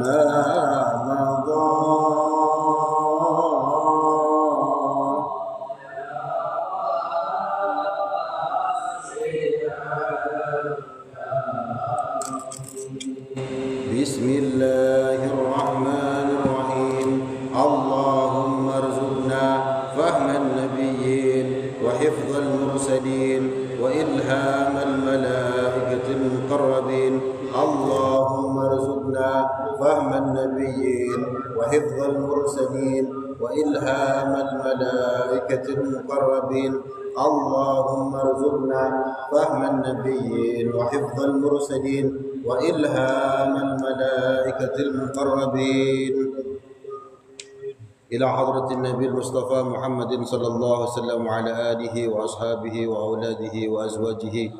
ما مضى بسم الله الرحمن الرحيم اللهم ارزقنا فهم النبيين وحفظ المرسلين وإلهام الملائكة المقربين اللهم ارزقنا فهم النبيين وحفظ المرسلين وإلهام الملائكة المقربين اللهم ارزقنا فهم النبيين وحفظ المرسلين وإلهام الملائكة المقربين إلى حضرة النبي المصطفى محمد صلى الله عليه وسلم وعلى آله وأصحابه وأولاده وأزواجه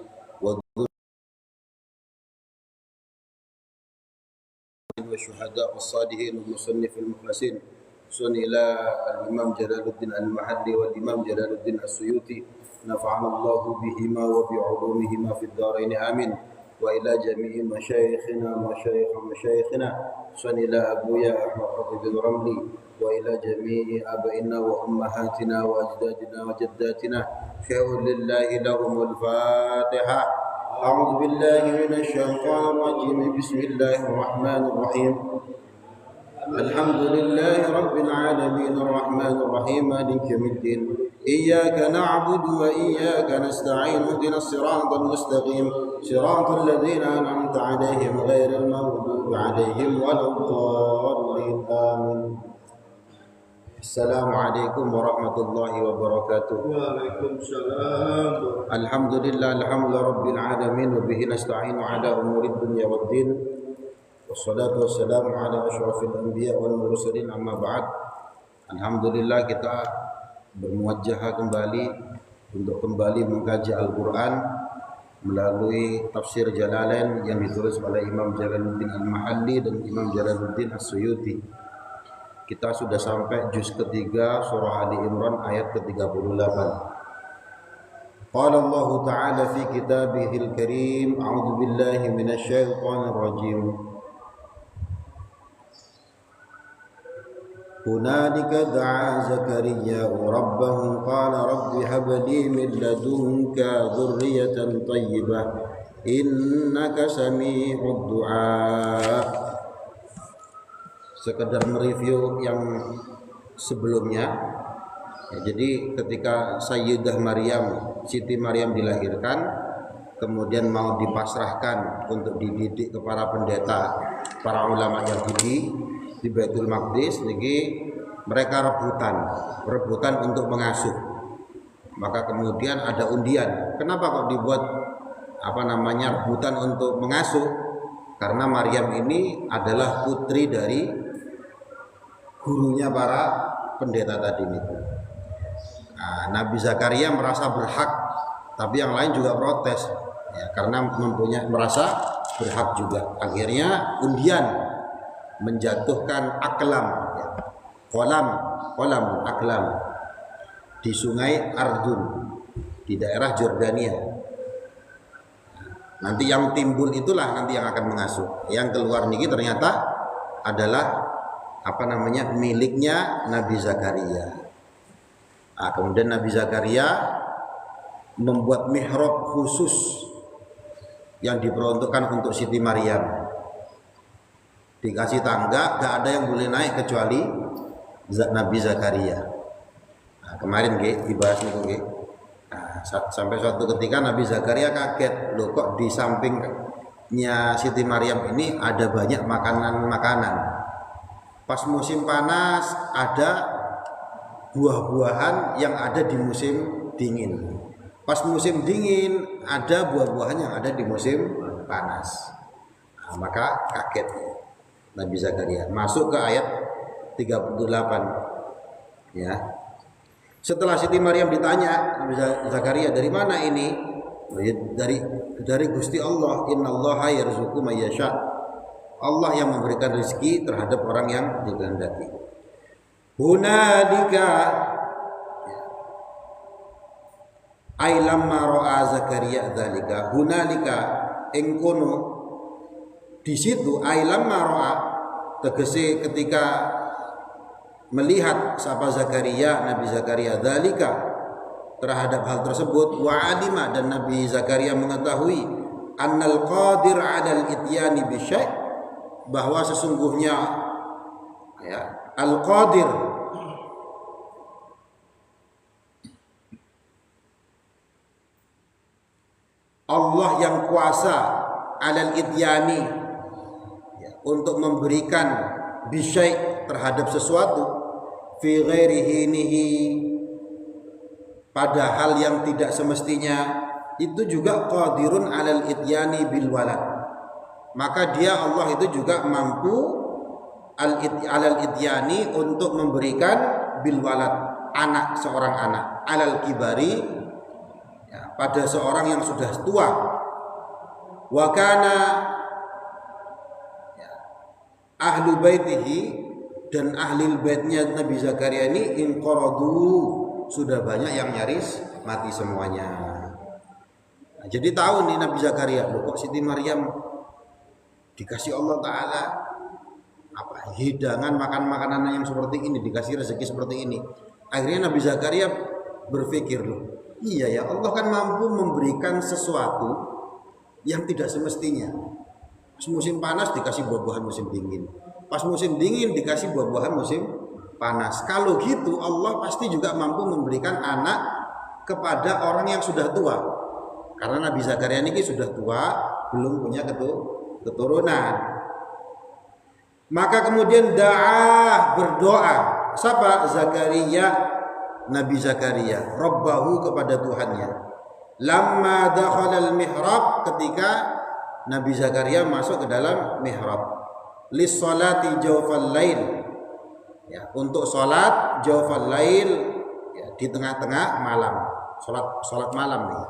والشهداء والصالحين والمصنف المخلصين سن إلى الإمام جلال الدين المحلي والإمام جلال الدين السيوطي نفعنا الله بهما وبعلومهما في الدارين آمين وإلى جميع مشايخنا مشايخنا سن إلى أبويا أحمد حافظ بن رملي وإلى جميع آبائنا وأمهاتنا وأجدادنا وجداتنا خير لله لهم الفاتحة أعوذ بالله من الشيطان الرجيم بسم الله الرحمن الرحيم الحمد لله رب العالمين الرحمن الرحيم مالك يوم الدين إياك نعبد وإياك نستعين اهدنا الصراط المستقيم صراط الذين أنعمت عليهم غير المغضوب عليهم ولا الضالين آمين Assalamualaikum warahmatullahi wabarakatuh. Waalaikumsalam. Alhamdulillah rabbil alamin wa bihi nasta'inu ala umurid dunya waddin. Wassalatu wassalamu ala asyrafil anbiya wal mursalin amma ba'd. Alhamdulillah kita bermuwajjah kembali untuk kembali mengkaji Al-Qur'an melalui tafsir Jalalain yang ditulis oleh Imam Jalaluddin Al-Mahalli dan Imam Jalaluddin As-Suyuti. Kita sudah sampai juz ketiga surah Ali Imran ayat ke-38. Qala Allah Ta'ala fi kitabihil karim a'udzu billahi minasy syaithanir rajim. Hunalika da'a Zakariya rabbahu qala rabbi hab li min ladunka dzurriyyatan thayyibah innaka sami'ud du'a. Sekedar mereview yang sebelumnya ya, jadi ketika Sayyidah Maryam, Siti Maryam dilahirkan kemudian mau dipasrahkan untuk dididik ke para pendeta, para ulama Yahudi di Baitul Maqdis niki mereka rebutan untuk mengasuh. Maka kemudian ada undian. Kenapa kok dibuat rebutan untuk mengasuh? Karena Maryam ini adalah putri dari gurunya para pendeta tadi itu. Nah, Nabi Zakaria merasa berhak, tapi yang lain juga protes ya, karena merasa berhak juga. Akhirnya undian menjatuhkan aklam, ya, kolam aklam di sungai Ardun di daerah Jordania. Nanti yang timbul itulah nanti yang akan mengasuh. Yang keluar niki ternyata adalah miliknya Nabi Zakaria. Nah, kemudian Nabi Zakaria membuat mihrab khusus yang diperuntukkan untuk Siti Maryam. Dikasih tangga, gak ada yang boleh naik kecuali Nabi Zakaria. Nah, kemarin dibahas nih Nah, sampai suatu ketika Nabi Zakaria kaget, loh kok di sampingnya Siti Maryam ini ada banyak makanan-makanan. Pas musim panas ada buah-buahan yang ada di musim dingin. Pas musim dingin ada buah-buahan yang ada di musim panas. Nah, maka kaget Nabi Zakaria. Masuk ke ayat 38. Ya. Setelah Siti Maryam ditanya Nabi Zakaria, dari mana ini? Dari Gusti Allah. Innallaha yarzuqu may yasha. Allah yang memberikan rezeki terhadap orang yang dikehendaki. Hunalika ailamma ra'a Zakaria dzalika. Hunalika ing kono di situ ailamma ra'a tegese ketika melihat sapa Zakaria, Nabi Zakaria dzalika terhadap hal tersebut, wa alima, dan Nabi Zakaria mengetahui annal qadir 'alal ityani bisyai', bahwa sesungguhnya ya al-qadir Allah yang kuasa 'alal ityani, ya, untuk memberikan bisyai' terhadap sesuatu, fi ghairi hinihi, pada hal yang tidak semestinya, itu juga qadirun 'alal ityani bil walad. Maka dia Allah itu juga mampu alal ityani untuk memberikan bil walad, anak, seorang anak, alal kibari, ya, pada seorang yang sudah tua. Wa kana, ya, ahlu baitihi, dan ahli baitnya Nabi Zakaria ini inqaradu, sudah banyak yang nyaris mati semuanya. Nah, jadi tahu nih Nabi Zakaria, loh kok Siti Maryam dikasih Allah Ta'ala apa hidangan, makan makanan yang seperti ini, dikasih rezeki seperti ini. Akhirnya Nabi Zakaria berpikir, loh iya ya, Allah kan mampu memberikan sesuatu yang tidak semestinya. Pas musim panas dikasih buah-buahan musim dingin, pas musim dingin dikasih buah-buahan musim panas. Kalau gitu Allah pasti juga mampu memberikan anak kepada orang yang sudah tua. Karena Nabi Zakaria ini sudah tua, belum punya keturunan. Maka kemudian berdoa. Siapa? Zakaria, Nabi Zakaria, Rabbahu, kepada Tuhannya. Lamma dakhala al-mihrab, ketika Nabi Zakaria masuk ke dalam mihrab. Lis salati jawfal lail, ya, untuk salat jawfal lail, ya, di tengah-tengah malam, salat malam nih.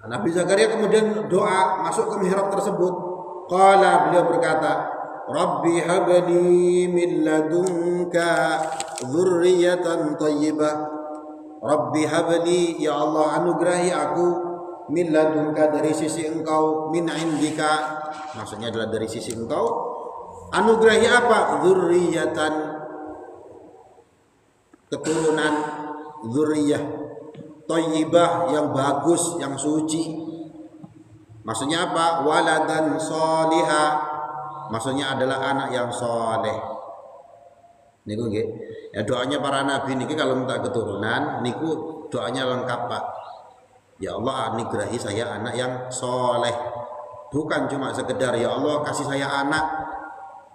Nah, Nabi Zakaria kemudian doa masuk ke mihrab tersebut. Qala, beliau berkata, Rabbi habli min ladunka dzurriyyatan thayyibah. Rabbi habli, ya Allah anugerahi aku, min ladunka, dari sisi engkau, min indika, maksudnya adalah dari sisi engkau, anugerahi apa? Dzurriyyatan, keturunan, dzurriyyah, thayyibah, yang bagus, yang suci. Maksudnya apa? Waladan sholiha, maksudnya adalah anak yang soleh. Niku nggih. Ya, doanya para nabi niki kalau minta keturunan niku doanya lengkap, Pak. Ya Allah anugerahi saya anak yang soleh. Bukan cuma sekedar ya Allah kasih saya anak.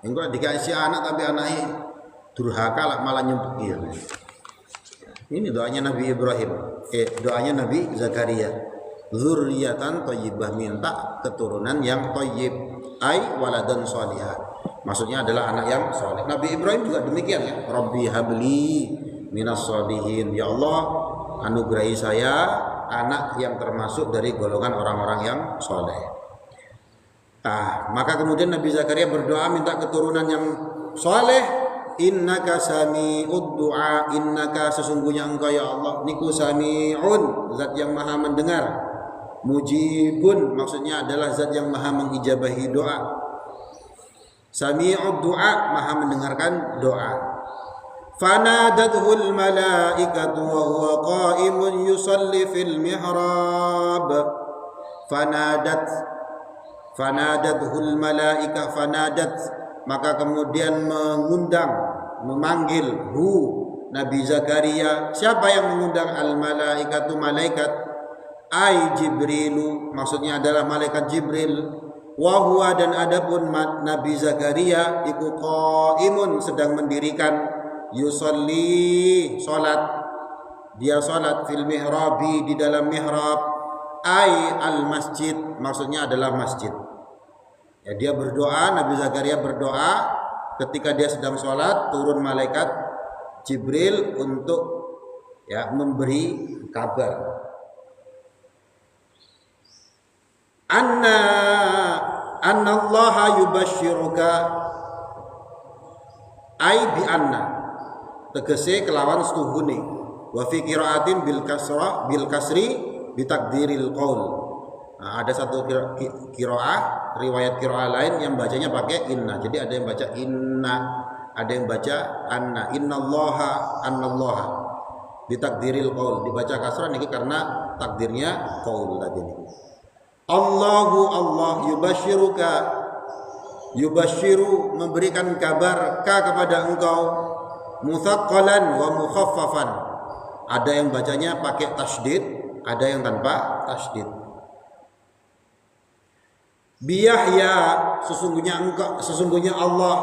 Enggak dikasih anak tapi anaknya durhaka lah, malah nyempukir. Ini doanya Nabi Ibrahim. Doanya Nabi Zakaria. Dzurriyyatan thayyibah, minta keturunan yang thayyib, ai waladan sholihah. Maksudnya adalah anak yang soleh. Nabi Ibrahim juga demikian ya. Rabbi habli minas sholihin. Ya Allah anugerahi saya anak yang termasuk dari golongan orang-orang yang soleh. Maka kemudian Nabi Zakaria berdoa minta keturunan yang soleh. Innaka sami'ud du'a, innaka, sesungguhnya engkau ya Allah niku sami'un, zat yang maha mendengar, mujibun, maksudnya adalah zat yang maha mengijabahi doa. Sami'ud du'a, maha mendengarkan doa. Fanadathul malaikatu wa huwa qa'imun yusalli fil mihrab. Fanadathul malaika, fanadat, maka kemudian memanggil Nabi Zakaria. Siapa yang mengundang? Al malaikatu, malaikat, ai Jibrilu, maksudnya adalah malaikat Jibril. Wa huwa, dan adapun Nabi Zakaria iku qaimun, sedang mendirikan, yusolli, salat, dia salat, fil mihrabi, di dalam mihrab, ai al masjid, maksudnya adalah masjid. Ya, dia berdoa, Nabi Zakaria berdoa ketika dia sedang sholat, turun malaikat Jibril untuk ya memberi kabar. Anna Allaha yubashshiruka, ai bi anna, tegese kelawan setuhune. Wa fi qiraatin bil kasri bi takdiril qaul. Nah, ada satu kiroah, riwayat kiroah lain yang bacanya pakai inna. Jadi ada yang baca inna, ada yang baca anna. Innallaha annallaha. Ditakdiril qaul, dibaca kasrah niki karena takdirnya qaul tadi niki. Allahu Allah yubashiru memberikan kabar kepada engkau mutsaqqalan wa mukhaffafan. Ada yang bacanya pakai tasydid, ada yang tanpa tasydid. Biyahya, sesungguhnya Allah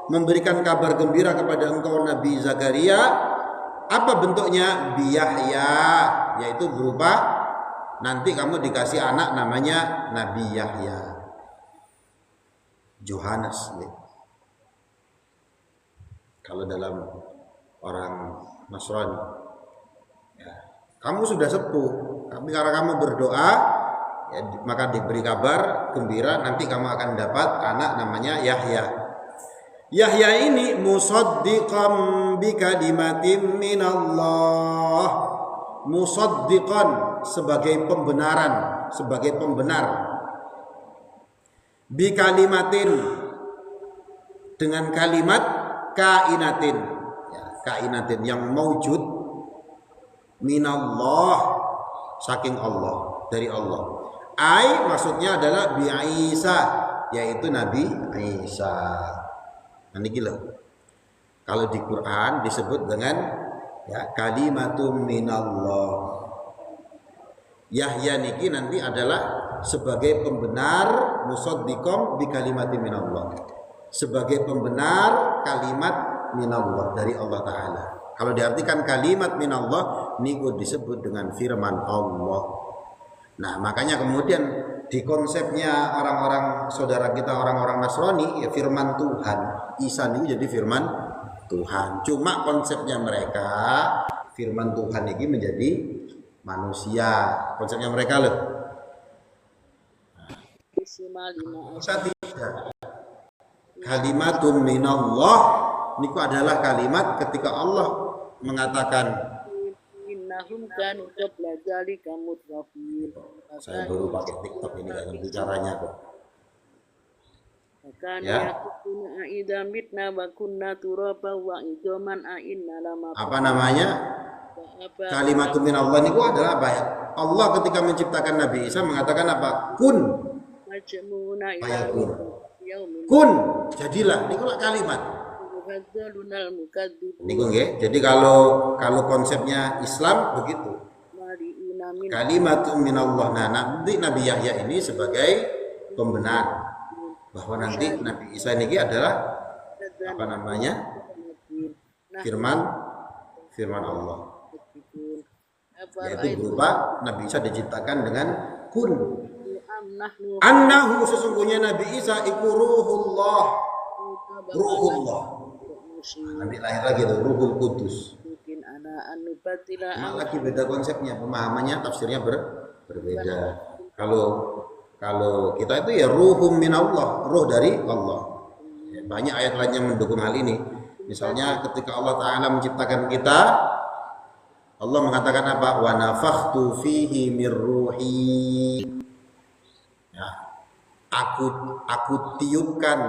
memberikan kabar gembira kepada engkau Nabi Zakaria. Apa bentuknya? Biyahya, yaitu berupa nanti kamu dikasih anak namanya Nabi Yahya. Johannes. Kalau dalam orang Nasrani, ya, kamu sudah sepuh, tapi karena kamu berdoa, ya, maka diberi kabar gembira nanti kamu akan dapat anak namanya Yahya. Yahya ini musaddiqan bi kalimatin minallah. Musaddiqan sebagai pembenaran, sebagai pembenar. Bi kalimatin dengan kalimat kainatin. Ya, kainatin yang maujud minallah, saking Allah, dari Allah. Ai maksudnya adalah bi Isa, yaitu Nabi Isa. Nah niki lho. Kalau di Quran disebut dengan ya kalimatum minallah. Yahya niki nanti adalah sebagai pembenar musaddiqom bi kalimatin minallah. Sebagai pembenar kalimat minallah dari Allah Ta'ala. Kalau diartikan kalimat minallah niku disebut dengan firman Allah. Nah makanya kemudian di konsepnya orang-orang saudara kita, orang-orang Nasrani, ya firman Tuhan. Isa ini jadi firman Tuhan. Cuma konsepnya mereka firman Tuhan ini menjadi manusia. Konsepnya mereka loh. Kalimatun minallah niku adalah kalimat ketika Allah mengatakan saya baru pakai TikTok ini gak ngerti caranya kok. Ya. Apa namanya? Kalimatun minallah niku adalah apa ya? Allah ketika menciptakan Nabi Isa mengatakan apa? Kun. Fayakun. Kun, jadilah. Niku kalimat. Niku nggih. Jadi kalau konsepnya Islam begitu. Kalimatun minallah. Nah, nanti Nabi Yahya ini sebagai pembenar bahwa nanti Nabi Isa ini adalah apa namanya? Firman Allah. Yaitu berupa Nabi Isa diciptakan dengan kun. Annahu sesungguhnya Nabi Isa iku ruhullah. Nanti lahir lagi tuh Ruhul Kudus. Lagi beda konsepnya, pemahamannya, tafsirnya berbeda. Kalau kita itu ya ruhum minallah, roh dari Allah. Banyak ayat lain yang mendukung hal ini. Misalnya ketika Allah Ta'ala menciptakan kita, Allah mengatakan apa? Wa nafakhtu fihi mir ruhi. Ya, aku tiupkan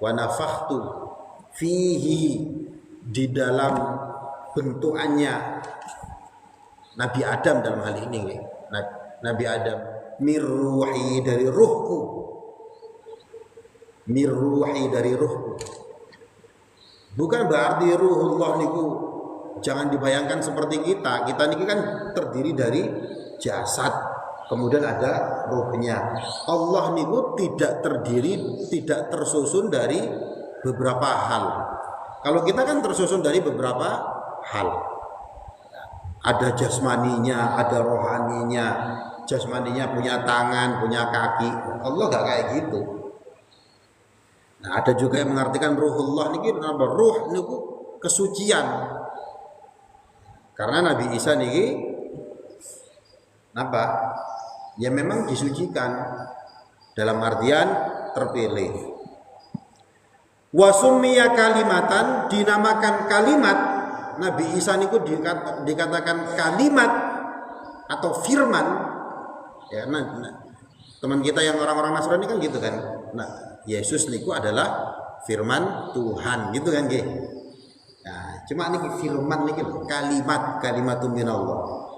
wa nafakhtu fihi di dalam bentukannya Nabi Adam dalam hal ini, Nabi Adam mirruhi dari ruhku, mirruhi dari ruhku. Bukan berarti ruhullah niku jangan dibayangkan seperti kita niki kan terdiri dari jasad, kemudian ada ruhnya. Allah niku tidak tersusun dari beberapa hal. Kalau kita kan tersusun dari beberapa hal. Ada jasmaninya, ada rohaninya. Jasmaninya punya tangan, punya kaki. Allah gak kayak gitu. Nah, ada juga yang mengartikan ruhullah niki apa? Ruh niku kesucian. Karena Nabi Isa niki apa? Ya memang disucikan dalam artian terpilih. Wasummiya kalimatan, dinamakan kalimat. Nabi Isa niku dikatakan kalimat atau firman Ya, teman kita yang orang-orang Nasrani kan gitu kan. Nah, Yesus niku adalah firman Tuhan gitu kan nggih. Nah, cuma niki firman niki kalimatun minallah.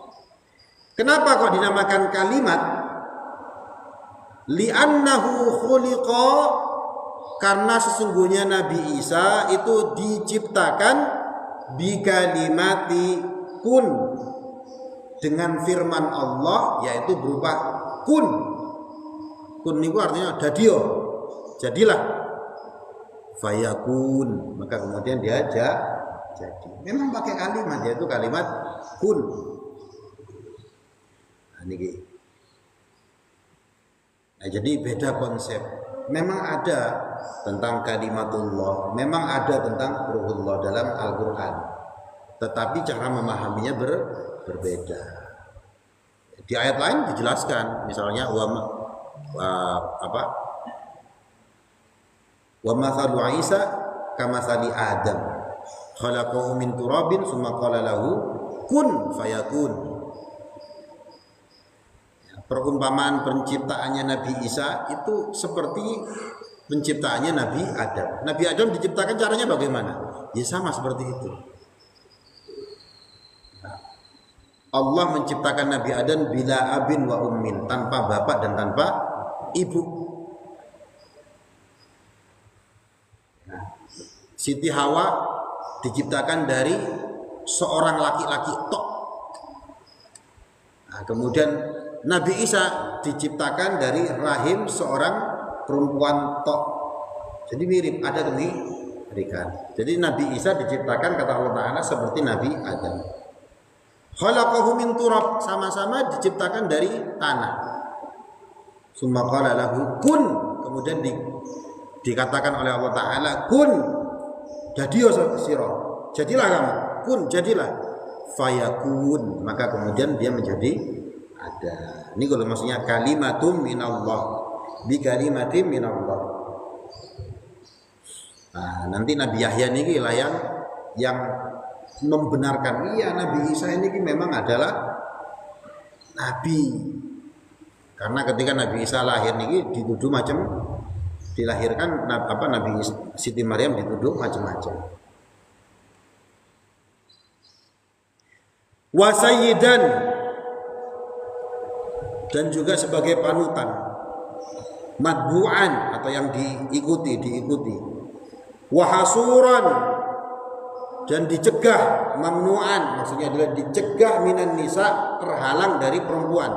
Kenapa kok dinamakan kalimat? Li'annahu khuliqa, karena sesungguhnya Nabi Isa itu diciptakan bikalimati kun, dengan firman Allah, yaitu berupa kun. Kun itu artinya dadio, jadilah. Fayakun, maka kemudian dia jadi. Memang pakai kalimat, yaitu kalimat kun. Nah, ini. Nah, jadi beda konsep. Memang ada tentang kalimatullah, memang ada tentang ruhullah dalam Al-Quran, tetapi cara memahaminya berbeda. Di ayat lain dijelaskan, misalnya wa mathalu Isa kamathali Adam khalaqahu min turabin tsumma qala lahu kun fayakun. Perumpamaan penciptaannya Nabi Isa itu seperti penciptaannya Nabi Adam. Nabi Adam diciptakan caranya bagaimana? Ya sama seperti itu. Allah menciptakan Nabi Adam bila abin wa ummin, tanpa bapak dan tanpa ibu. Siti Hawa diciptakan dari seorang laki-laki tok. Nah, kemudian Nabi Isa diciptakan dari rahim seorang perempuan tok. Jadi mirip, ada kemiripan. Jadi Nabi Isa diciptakan kata Allah Ta'ala seperti Nabi Adam. Khalaqahu min turab, sama-sama diciptakan dari tanah. Summa qala lahu kun, kemudian dikatakan oleh Allah Ta'ala kun, jadiyo sira, jadilah kamu, kun, jadilah. Fayakun, maka kemudian dia menjadi ada. Ini kalau maksudnya kalimatum minallah, bi kalimatim minallah. Nah, nanti Nabi Yahya ini lah yang membenarkan, iya Nabi Isa ini memang adalah nabi. Karena ketika Nabi Isa lahir ini dituduh macam, dilahirkan Nabi Siti Maryam dituduh macam-macam. Wa sayyidan, dan juga sebagai panutan, matbu'an atau yang diikuti. Wahasuran, dan dicegah, mamnu'an maksudnya adalah dicegah minan nisa, terhalang dari perempuan.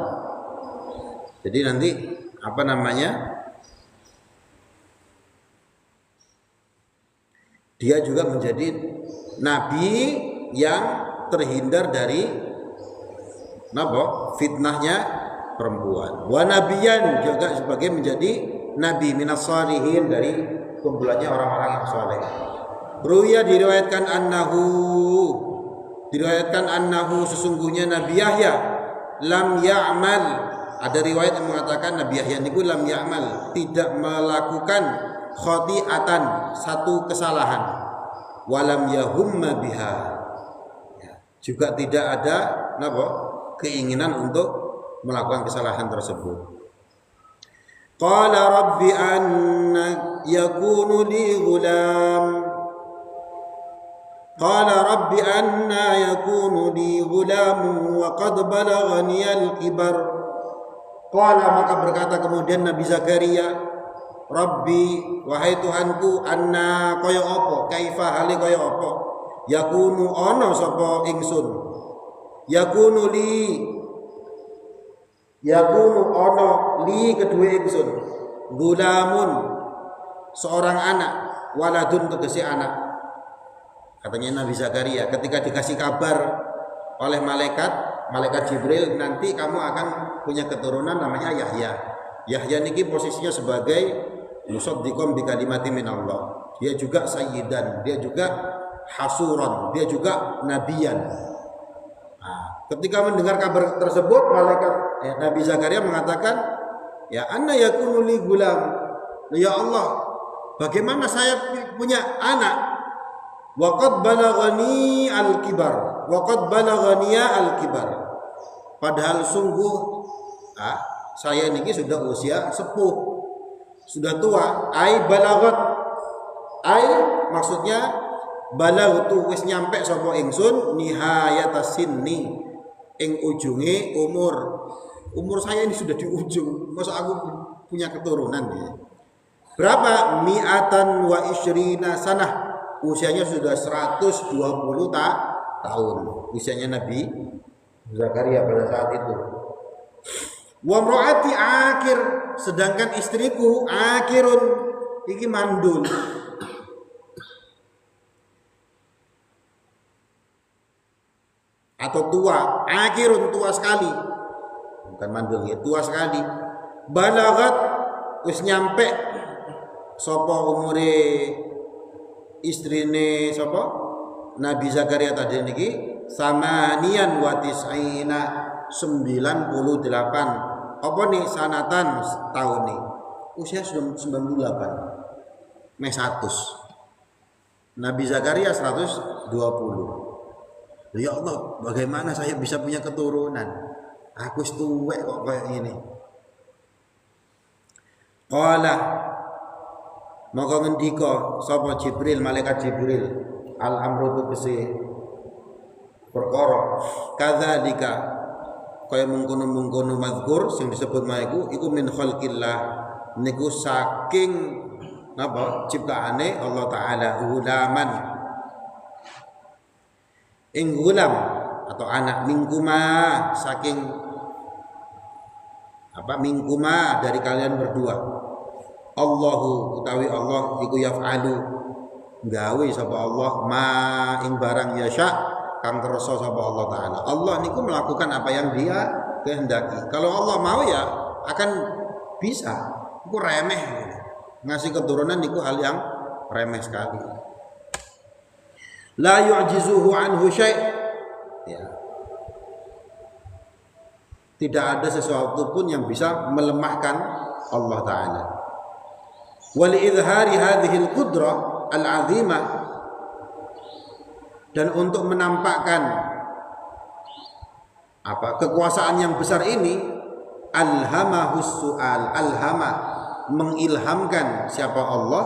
Jadi nanti dia juga menjadi nabi yang terhindar dari fitnahnya perempuan. Wa nabiyan, juga sebagai menjadi nabi minas shalihin, dari kumpulannya orang-orang yang saleh. Ruya diriwayatkan annahu sesungguhnya Nabi Yahya lam ya'mal. Ada riwayat yang mengatakan Nabi Yahya niku lam ya'mal, tidak melakukan khati'atan, satu kesalahan. Walam yahumma biha, juga tidak ada keinginan untuk melakukan kesalahan tersebut. Qala rabbi anna yakunu li ghulam, qala rabbi anna yakunu li ghulam wa qad balaghani al-kibar. Qala, maka berkata kemudian Nabi Zakaria, Rabbi, wahai Tuhanku, anna kaya apa, kaifa hale kaya apa, yakunu ana sapa ingsun, yakunu ana li kedua ingsun, gulamun seorang anak, waladun tegese anak. Katanya Nabi Zakaria ketika dikasih kabar oleh malaikat Jibril, nanti kamu akan punya keturunan namanya Yahya. Yahya niki posisinya sebagai musaddiqan bi kalimati minallah. Dia juga sayyidan, dia juga hasuran, dia juga nabiyan. Nah, ketika mendengar kabar tersebut, Nabi Zakaria mengatakan, ya anna yakunu li gulam, ya Allah, bagaimana saya punya anak? Waqad balaghani al-kibar, waqad balaghaniya al-kibar. Padahal sungguh saya niki sudah usia sepuh, sudah tua. Ai balagat, ai maksudnya balagtu wis nyampe sapa ingsun nihayatas sinni, ing ujunge umur saya ini sudah di ujung, masa aku punya keturunan ya. Berapa? Mi'atan wa isyrina sanah, usianya sudah 120 tahun usianya Nabi Zakaria pada saat itu. Wa mraati akhir, sedangkan istriku akhirun, iki mandul. Atau tua, akhirun, tua sekali. Bukan mandul ya, tua sekali. Balagat wis nyampe sapa umure istrine sapa Nabi Zakaria tadi niki samanian wa tis'ina 98. Apa nih sanatan tahun nih? Usia sudah 98. Meh 100. Nabi Zakaria 120. Ya Allah, bagaimana saya bisa punya keturunan? Aku tuwek kok kayak gini. Qala, maka ngendika sapa Jibril, malaikat Jibril, al-amru tegese perkara kadzalika kaya mungkono-mungkono mazkur sing disebut maiku iku min khalqillah, niku saking napa ciptaane Allah taala. Hulaman ing gulam atau anak, mingkuma saking apa, mingkuma dari kalian berdua. Allahu utawi Allah iku yaf'alu gawe sapa Allah ma ing barang yasha kang kersa sapa Allah taala. Allah niku melakukan apa yang Dia kehendaki. Kalau Allah mau ya akan bisa. Iku remeh. Ngasih keturunan niku hal yang remeh sekali. La yu'jizuhu anhu syai'. Ya. Tidak ada sesuatu pun yang bisa melemahkan Allah taala. Wa li idhari hadhihi al-qudrah al-'azimah, dan untuk menampakkan apa kekuasaan yang besar ini, alhamahus su'al, alhama mengilhamkan siapa Allah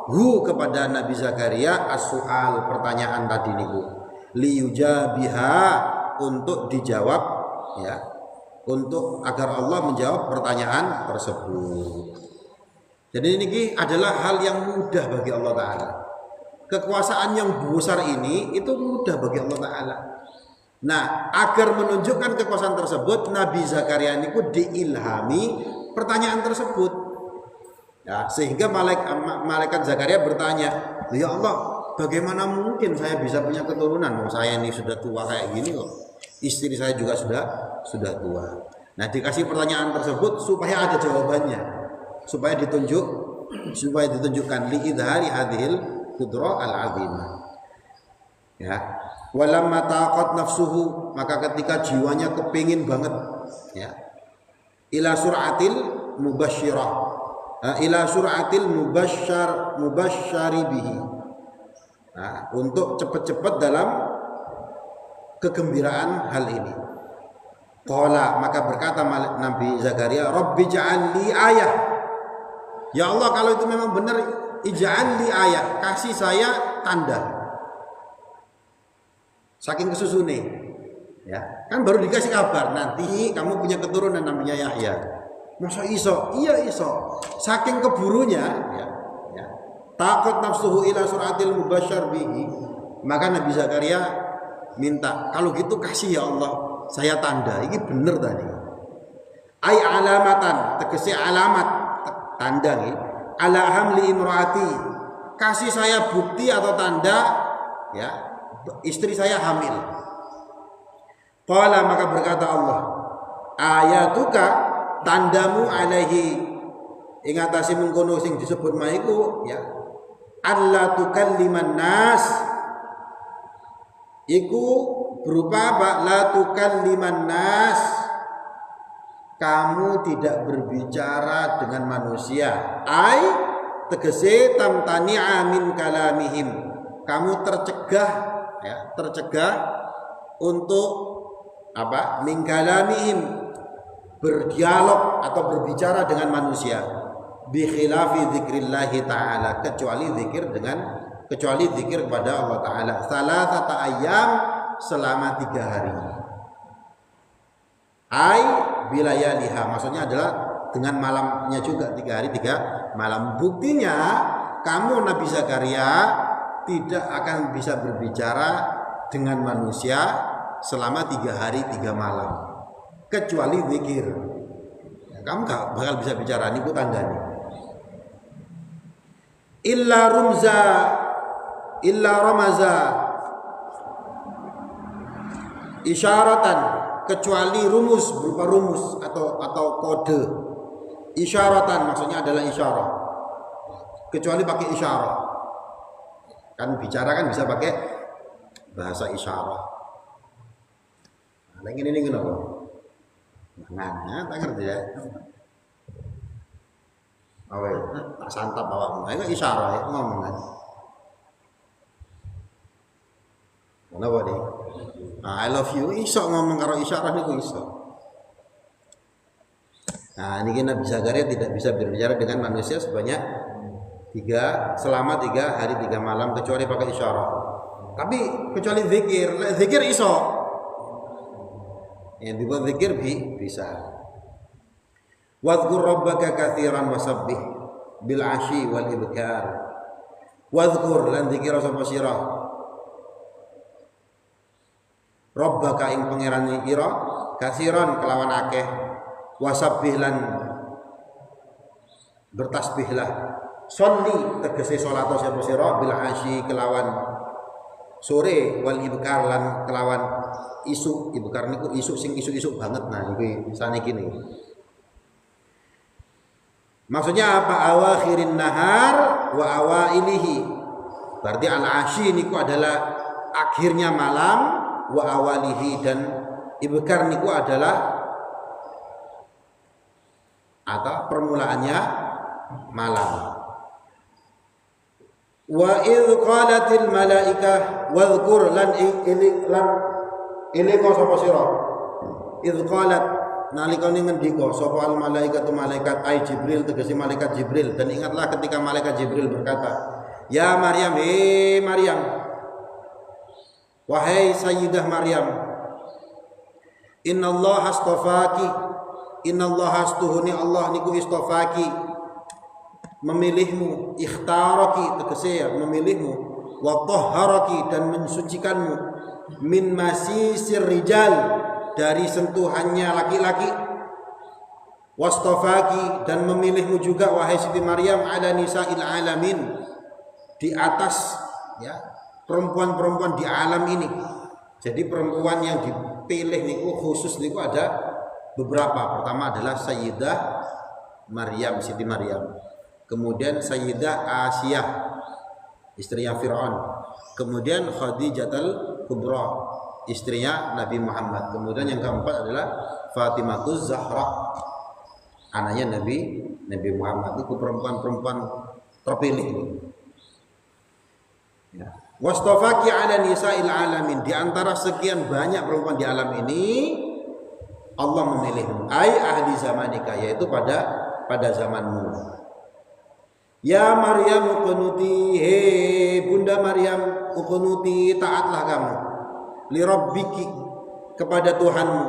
hu kepada Nabi Zakaria as-su'al, pertanyaan tadi niku, liyujabiha, untuk dijawab ya, untuk agar Allah menjawab pertanyaan tersebut. Jadi ini adalah hal yang mudah bagi Allah taala. Kekuasaan yang besar ini itu mudah bagi Allah taala. Nah, agar menunjukkan kekuasaan tersebut, Nabi Zakaria niku diilhami pertanyaan tersebut. Ya, sehingga malaikat Zakaria bertanya, ya Allah, bagaimana mungkin saya bisa punya keturunan? Saya ini sudah tua kayak gini kok. Istri saya juga sudah tua. Nah, dikasih pertanyaan tersebut supaya ada jawabannya, supaya ditunjukkan liidhari hadhil qudrah al-'azimah. Ya, walamma taqat nafsuhu, maka ketika jiwanya kepingin banget ya, ila suratil mubasyirah, ila suratil mubasyari bihi, nah, untuk cepat-cepat dalam kegembiraan hal ini. Qala, maka berkata Nabi Zakaria, Rabbi ja'al li ayah. Ya Allah, kalau itu memang benar, ij'al li ayah, kasih saya tanda. Saking kesusune ya, kan baru dikasih kabar nanti kamu punya keturunan namanya Yahya. Masa iso? Iya iso. Saking keburunya ya, takut nafsuhu ila suratil mubasyar bihi, maka Nabi Zakaria minta, kalau gitu kasih ya Allah saya tanda. Ini bener tadi. Ai alamatan, tegese alamat, tanda nih. Ala hamli imraati, kasih saya bukti atau tanda ya, istri saya hamil. Qala, maka berkata Allah, ayatuka, tandamu alaihi, ingatasi mengkono sing disebut maiku ya, alla tukalliman nas, iku berupa apa? La tukalliman nas, kamu tidak berbicara dengan manusia. Ai tegese tamtani'a min kalamihim, kamu tercegah ya, tercegah untuk apa? Min kalamihim, berdialog atau berbicara dengan manusia bi khilafi dzikrillahi ta'ala, kecuali zikir kepada Allah Ta'ala salasata ayyam, selama 3 hari. Ai bilayaliha, maksudnya adalah dengan malamnya juga, 3 hari 3 malam. Buktinya kamu Nabi Zakaria tidak akan bisa berbicara dengan manusia selama 3 hari 3 malam, kecuali zikir. Kamu gak bakal bisa bicara, ini tanda nih. Illa ramaza isyaratan, kecuali rumus, berupa rumus atau kode. Isyaratan maksudnya adalah isyarah, kecuali pakai isyarah. Kan bicara kan bisa pakai bahasa isyarah. Nah, ini kenapa? Nah, tak ngerti ya. Tak santap awakmu. Ayo isyarah ya ngomong kan. Kenapa nih? I love you iso ngomong karo isyarah niku iso. Nah, ini Nabi Zakaria tidak bisa berbicara dengan manusia selama 3 hari 3 malam, kecuali pakai isyarah. Tapi kecuali zikir iso. Yang dibuat zikir bisa. Wadhkur rabbaka katsiran wasabbih bil ashi wal ibkar. Wadhkur lan zikira sapa sira rabbaka ing pangeran ira katsiran kelawan akeh, wasabbih lan bertasbihlah. Sholli tegese salat sapa sira bil ashi kelawan sore, wal ibkar lan kelawan isu. Ibkar niku isu sing isu-isu banget. Nah iki saniki nih. Maksudnya apa? Awakhirin nahar wa awailihi. Berarti al-ashi niku adalah akhirnya malam, wa awalihi, dan ibkar niku adalah atau permulaannya malam. Wa idh qalatil malaikah wadhkur lan ilingo sapa sira. Idh qalat nalikane ngendika sapa al malaikatu malaikat ai Jibril, tegese malaikat Jibril. Dan ingatlah ketika malaikat Jibril berkata, ya Maryam, Maryam, wahai Sayyidah Maryam, innallaha astafaki, innallaha astuhuni Allah niku istafaki, memilihmu, ikhtaraki tegese memilihmu, wa tahharaki dan mensucikanmu, min masisir rijal dari sentuhannya laki-laki, wastafaki dan memilihmu juga wahai Siti Maryam ala nisa'il alamin, di atas ya perempuan-perempuan di alam ini. Jadi perempuan yang dipilih niku khusus niku ada beberapa. Pertama adalah Sayyidah Maryam, Siti Maryam. Kemudian Sayyidah Asiyah, istrinya Fir'aun. Kemudian Khadijatul Kubra, istrinya Nabi Muhammad. Kemudian yang keempat adalah Fatimatuz Zahra, anaknya Nabi Muhammad. Itu perempuan-perempuan terpilih. Ya. Wastafaki ala nisa'il alamin, di antara sekian banyak perempuan di alam ini Allah memilihmu, ai ahli zamanika, yaitu pada zamanmu. Ya Maryam uqnuti, he Bunda Maryam, uqnuti, taatlah kamu, li rabbiki, kepada Tuhanmu,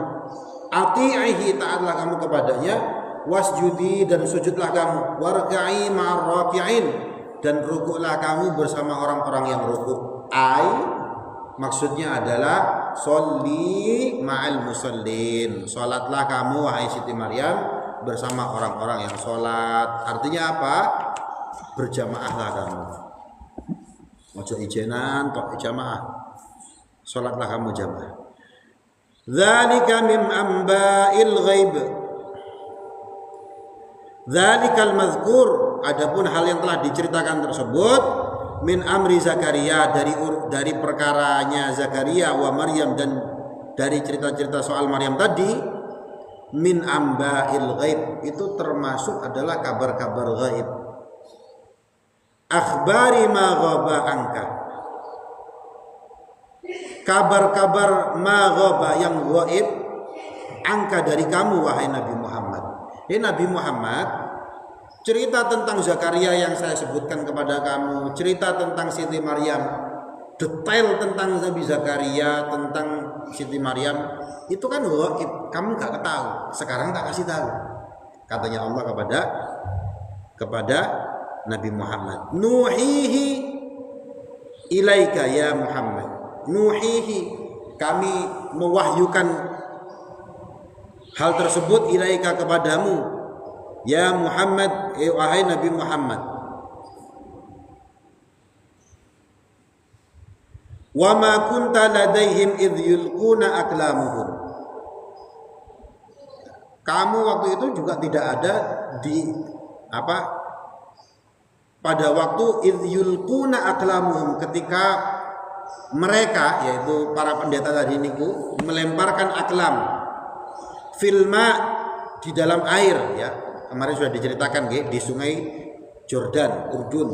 ati'ihi, taatlah kamu kepadanya, wasjudi, dan sujudlah kamu, warka'i ma'ar raki'in, dan rukuklah kamu bersama orang-orang yang rukuk. Ai maksudnya adalah sholli ma'al musallin, salatlah kamu wahai Siti Maryam bersama orang-orang yang salat. Artinya apa? Berjamaahlah kamu. Ojo ijenan tok jamaah. Salatlah kamu jamaah. Dzalika min amba'il ghaib. Dzalikal mazkur, adapun hal yang telah diceritakan tersebut, min amri Zakaria, dari perkaranya Zakaria, wa Maryam, dan dari cerita-cerita soal Maryam tadi, min amba'il ghaib, itu termasuk adalah kabar-kabar ghaib. Akhbari ma ghaba anka, kabar-kabar ma ghaba yang ghaib, angka dari kamu wahai Nabi Muhammad. Nabi Muhammad, cerita tentang Zakaria yang saya sebutkan kepada kamu, cerita tentang Siti Maryam, detail tentang Nabi Zakaria, tentang Siti Maryam, itu kan ghaib, kamu gak tahu. Sekarang tak kasih tahu. Katanya Allah kepada Nabi Muhammad, nuhihi ilaika ya Muhammad. Nuhihi, kami mewahyukan hal tersebut ilaika kepadamu ya Muhammad, wahai Nabi Muhammad. Wa ma kunta ladaihim idh yulquna aklamuhum. Kamu waktu itu juga tidak ada di pada waktu idh yulquna aklamuhum, ketika mereka, yaitu para pendeta tadi niku, melemparkan aklam filma, di dalam air, ya. Kemarin sudah diceritakan di sungai Jordan, Urdun.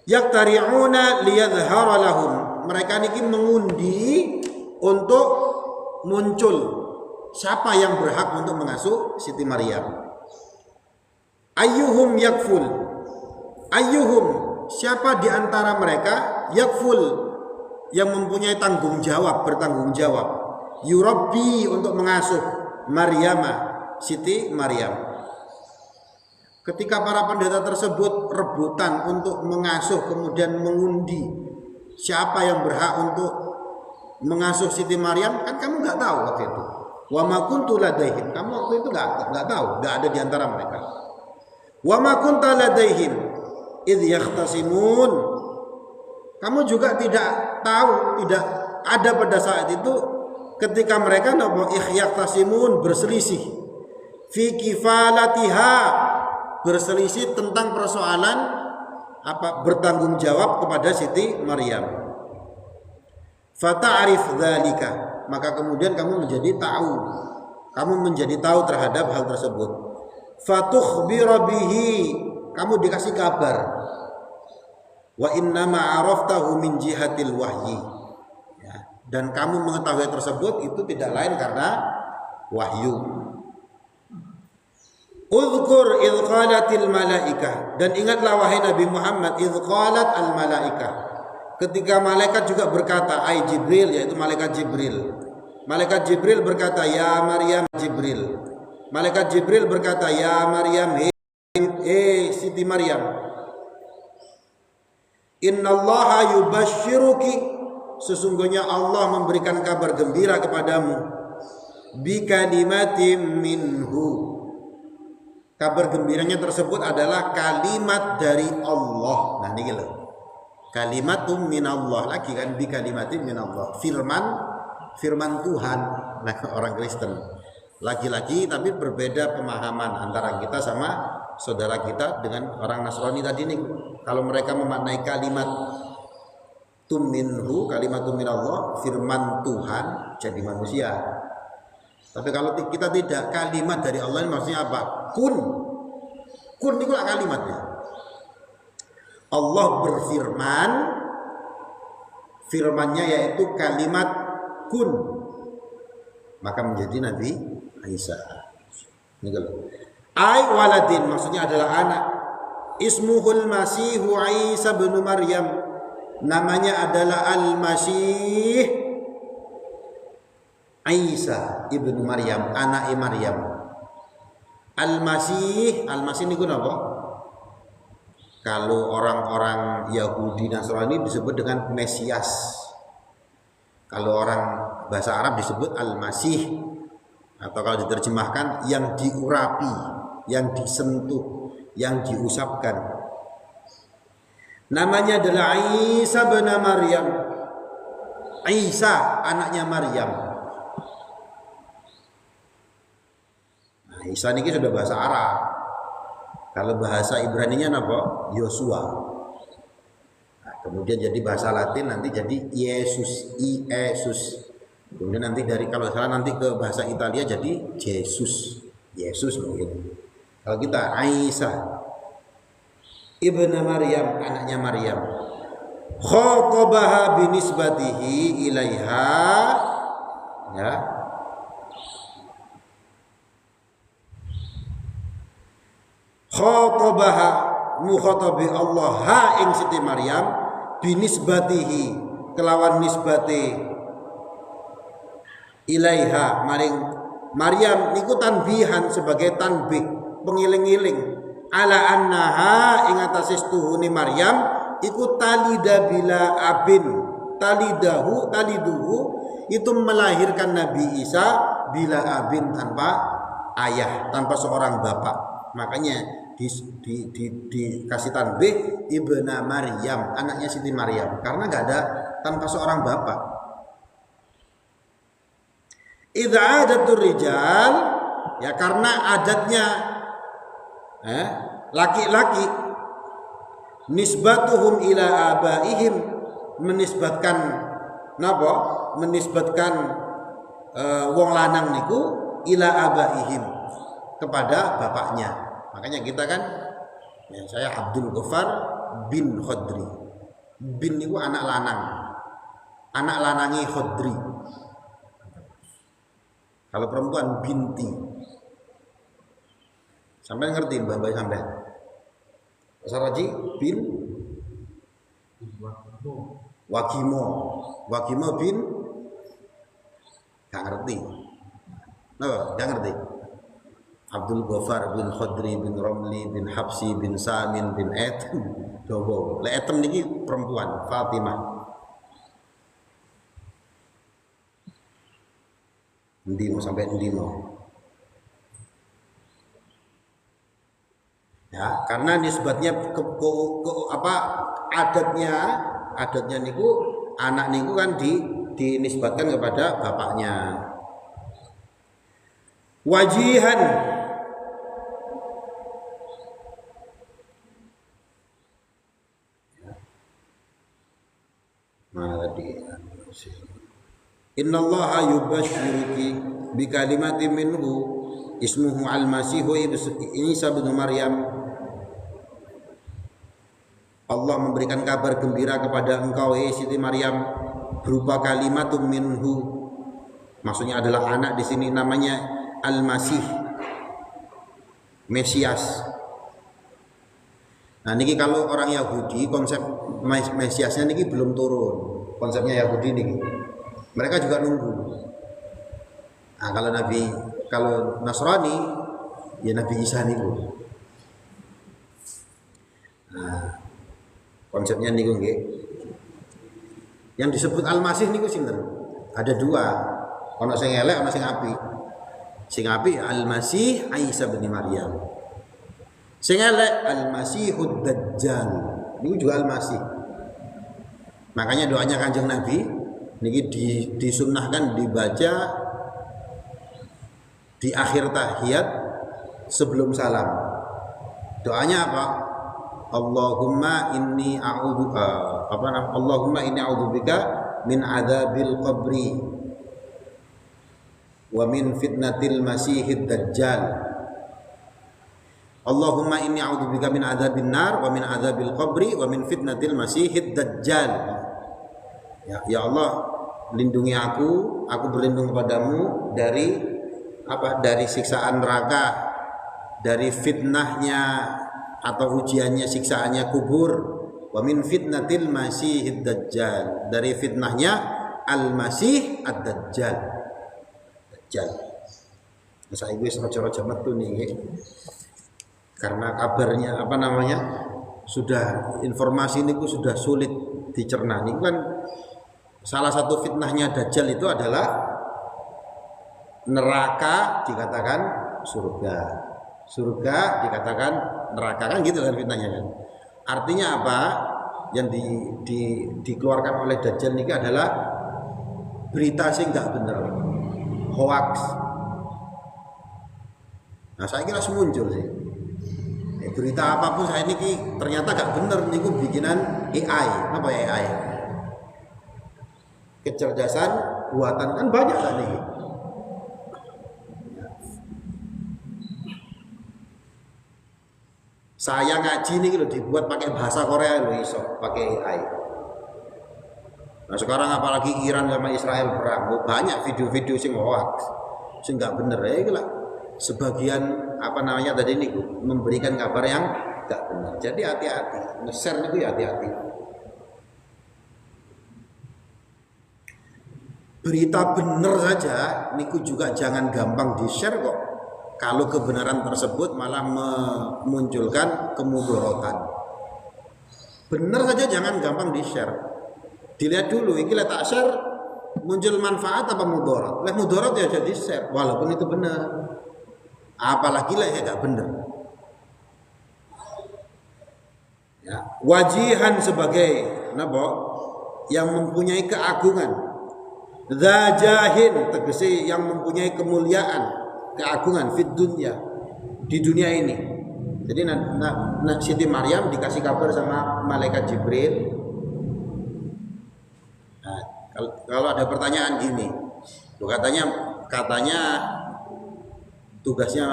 Yaktari'una liyadhhara lahum. Mereka niki mengundi untuk muncul siapa yang berhak untuk mengasuh Siti Maryam. Ayyuhum yakful. Ayyuhum, siapa di antara mereka yakful, yang mempunyai tanggung jawab, bertanggung jawab, yurabbi, untuk mengasuh Maryama, Siti Maryam. Ketika para pendeta tersebut rebutan untuk mengasuh, kemudian mengundi siapa yang berhak untuk mengasuh Siti Maryam, kan kamu nggak tahu waktu itu. Wa ma kuntu ladaihim, kamu waktu itu nggak tahu, nggak ada di antara mereka. Wa ma kunta ladaihim idh yakhtasimun, kamu juga tidak tahu, tidak ada pada saat itu ketika mereka yakhtasimun, berselisih fi kifalatiha, berselisih tentang persoalan bertanggung jawab kepada Siti Maryam. Fata'rif dzalika, maka kemudian kamu menjadi tahu terhadap hal tersebut. Fatukhbira bihi, kamu dikasih kabar. Wa inna ma'araftahu min jihatil wahyi, ya, dan kamu mengetahui tersebut itu tidak lain karena wahyu. Udhkur idh qalatil malaikah, dan ingatlah wahai Nabi Muhammad, idh qalat al malaikah, ketika malaikat juga berkata, ai Jibril, yaitu malaikat Jibril. Malaikat Jibril berkata, ya Maryam. Jibril, malaikat Jibril berkata, ya Maryam, Siti Maryam, innallaha yubashshiruki, sesungguhnya Allah memberikan kabar gembira kepadamu, bi kalimatin minhu. Kabar gembiranya tersebut adalah kalimat dari Allah. Nah ini loh, kalimatum minallah, lagi kan, bi kalimatin minallah, firman Tuhan. Nah, orang Kristen lagi-lagi, tapi berbeda pemahaman antara kita sama saudara kita dengan orang Nasrani tadi nih. Kalau mereka memaknai kalimat minhu, kalimat minallah, firman Tuhan jadi manusia. Tapi kalau kita tidak, kalimat dari Allah ini maksudnya apa? Kun itu kalimatnya. Allah berfirman, firmannya yaitu kalimat kun, maka menjadi Nabi Isa. Ini kalau ai waladin, maksudnya adalah anak. Ismuhul Masihu Isa bin Maryam, namanya adalah Al-Masih Isa ibnu Maryam, anak Maryam. Al-Masih ini apa? Kalau orang-orang Yahudi Nasrani disebut dengan Mesias. Kalau orang bahasa Arab disebut Al-Masih, atau kalau diterjemahkan yang diurapi, yang disentuh, yang diusapkan. Namanya adalah Isa bin Maryam. Isa, anaknya Maryam. Nah, Isa ini sudah bahasa Arab. Kalau bahasa Ibraninya apa? Yosua. Nah, kemudian jadi bahasa Latin, nanti jadi Yesus, Iesus. Kemudian nanti kalau salah nanti ke bahasa Italia jadi Yesus mungkin. Kalau kita Isa ibnu Maryam, anaknya Maryam. Khatabaha binisbatihi ilaiha, ya. khatabaha mukhatabi Allah ha ing Siti Maryam binisbatihi kelawan nisbate ilaiha maring Maryam niku tanbihan sebagai tanbih pengiling-iling ala annaha ing atase stuhune Maryam iku talida bila abin taliduhu itu melahirkan Nabi Isa bila abin tanpa ayah, tanpa seorang bapak. Makanya dikasih tanbih ibna Maryam, anaknya Siti Maryam, karena nggak ada tanpa seorang bapak. Idza adatur rijal, ya karena adatnya laki-laki nisbatuhum ila abaihim menisbatkan napa? Menisbatkan wong lanang niku ila abaihim kepada bapaknya. Makanya kita kan ya, saya Abdul Ghaffar bin Khodri. Bin niku anak lanang. Anak lanangi Khodri. Kalau perempuan binti. Sampai ngerti Mbak sampai. Saraji bin Wakimo bin gak ngerti. Gak ngerti. Abdul Ghaffar bin Khodri bin Romli bin Habsi bin Samin bin Etem. Dobo. Le Etem niki perempuan Fatimah. Ndimo sampai ndimo. Ya, karena nisbatnya ke apa adatnya niku anak niku kan dinisbatkan kepada bapaknya. Wajihan mana tadi innallaha yubashshiruki bikalimati minhu ismuhu al-masihu Isa bin Maryam. Allah memberikan kabar gembira kepada engkau Siti Maryam berupa kalimatum minhu, maksudnya adalah anak di sini namanya Al-Masih, Mesias. Nah niki kalau orang Yahudi konsep Mesiasnya niki belum turun, konsepnya Yahudi niki. Mereka juga nunggu. Nah kalau Nasrani ya Nabi Isa niku. Nah konsepnya niku nggih. Yang disebut Al-Masih niku sinten? Ada dua. Ono sing elek, ono sing apik. Sing apik Al-Masih Isa bin Maryam. Sing elek Al-Masihud Dajjal. Niku juga Al-Masih. Makanya doanya Kanjeng Nabi niki disunnahkan dibaca di akhir tahiyat sebelum salam. Doanya apa? Allahumma inni a'udzubika min adzabil qabri wa min fitnatil masihid dajjal. Allahumma inni a'udzubika min adzabin nar wa min adzabil qabri wa min fitnatil masihid dajjal. Ya Allah, lindungi aku berlindung kepadamu dari dari siksaan neraka, dari fitnahnya atau ujiannya siksaannya kubur, wa min fitnatil masihid dajjal, dari fitnahnya al-masih ad-dajjal. Dajjal. Saya wis raja-raja metu nih. Karena kabarnya sudah informasi ini sudah sulit dicerna. Ini kan salah satu fitnahnya Dajjal itu adalah neraka dikatakan surga, surga dikatakan neraka, kan gitu kan fitnahnya kan. Artinya apa? Yang dikeluarkan oleh Dajjal ini adalah berita sing nggak bener, hoax. Nah saya kira muncul sih. Berita apapun saya ini ternyata gak bener niku bikinan AI. Apa ya AI? Kecerdasan buatan kan banyak kan ini. Saya ngaji nih loh dibuat pakai bahasa Korea loh, iso pakai AI. Nah sekarang apalagi Iran sama Israel perang, banyak video-video sing hoax, sing nggak bener ya gitu lah. sebagian tadi ini memberikan kabar yang tidak benar. Jadi hati-hati, nge-share itu ya hati-hati. Berita benar saja niku juga jangan gampang di-share kok. Kalau kebenaran tersebut malah memunculkan kemudorotan. Benar saja jangan gampang di-share. Dilihat dulu, iki tak share muncul manfaat apa mudarat. Lek mudarat ya jadi share walaupun itu benar. Apalagi lek tidak benar. Ya, wajihan sebagai yang mempunyai keagungan. Zajahin tegese yang mempunyai kemuliaan, keagungan fid dunya, di dunia ini. Jadi Siti Maryam dikasih kabar sama malaikat Jibril. Nah, kalau ada pertanyaan gini, katanya tugasnya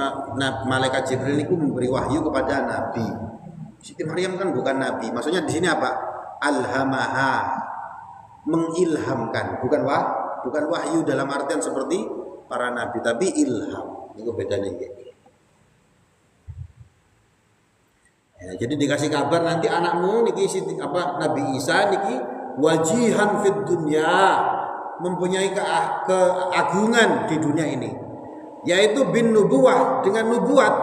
malaikat Jibril itu memberi wahyu kepada Nabi. Siti Maryam kan bukan Nabi. Maksudnya di sini apa? Alhamaha, mengilhamkan, bukan wahyu dalam artian seperti para nabi, tapi ilham. Itu bedanya. Ya, jadi dikasih kabar nanti anakmu niki Nabi Isa niki wajihan fid dunya, mempunyai keagungan di dunia ini, yaitu bin nubuwah, dengan nubuat.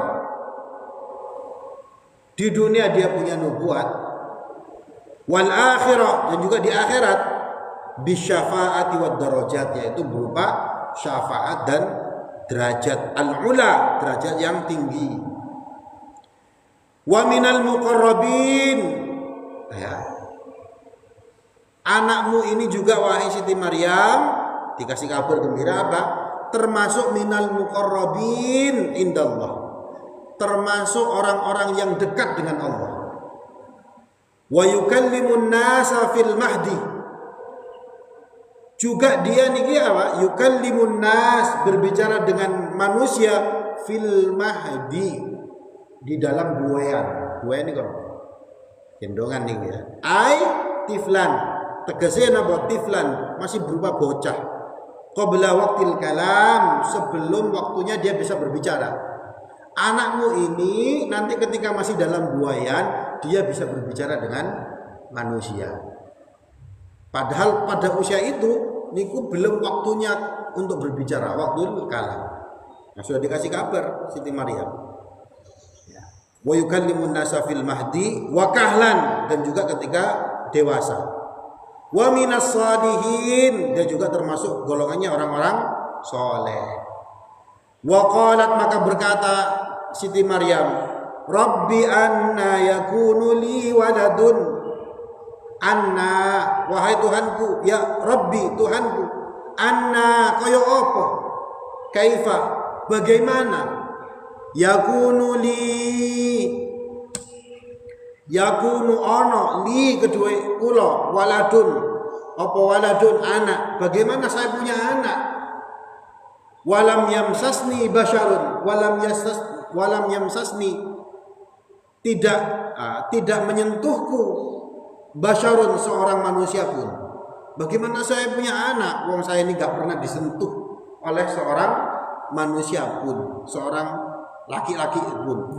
Di dunia dia punya nubuat, wal akhirah, dan juga di akhirat bisyafaati wad darajat, yaitu berupa syafaat dan derajat al-ula, derajat yang tinggi. Wa minal muqarrabin, ya. Anakmu ini juga wahai Siti Maryam dikasih kabar gembira apa? Termasuk minal muqarrabin indallah, termasuk orang-orang yang dekat dengan Allah. Wa yukallimun nasa fil mahdi, juga dia niki apa? Yukallimun nas, berbicara dengan manusia fil mahdi, di dalam buayan. Buayan ini kok gendongan nih ya. Ai tiflan, tegese napa tiflan, masih berupa bocah. Qabla waqtil kalam, sebelum waktunya dia bisa berbicara. Anakmu ini nanti ketika masih dalam buayan, dia bisa berbicara dengan manusia. Padahal pada usia itu niku belum waktunya untuk berbicara, waktu kalam. Nah, sudah dikasih kabar Siti Maryam. Ya. Wa yukallimun nasa fil mahdi wa kahlan, dan juga ketika dewasa. Wa minas salihin, dan juga termasuk golongannya orang-orang soleh. Wa qalat, maka berkata Siti Maryam, Rabbi anna yakunu li waladun. Anna, wahai Tuhanku, ya Rabbi, Tuhanku, anna kaya apa? Kaifa, bagaimana? Yakunu ono li kedua kula waladun, apa waladun, anak. Bagaimana saya punya anak? Walam yamsasni basyarun, walam yamsasni, tidak menyentuhku basyarun, seorang manusia pun. Bagaimana saya punya anak? Wong saya ini gak pernah disentuh oleh seorang manusia pun, seorang laki-laki pun.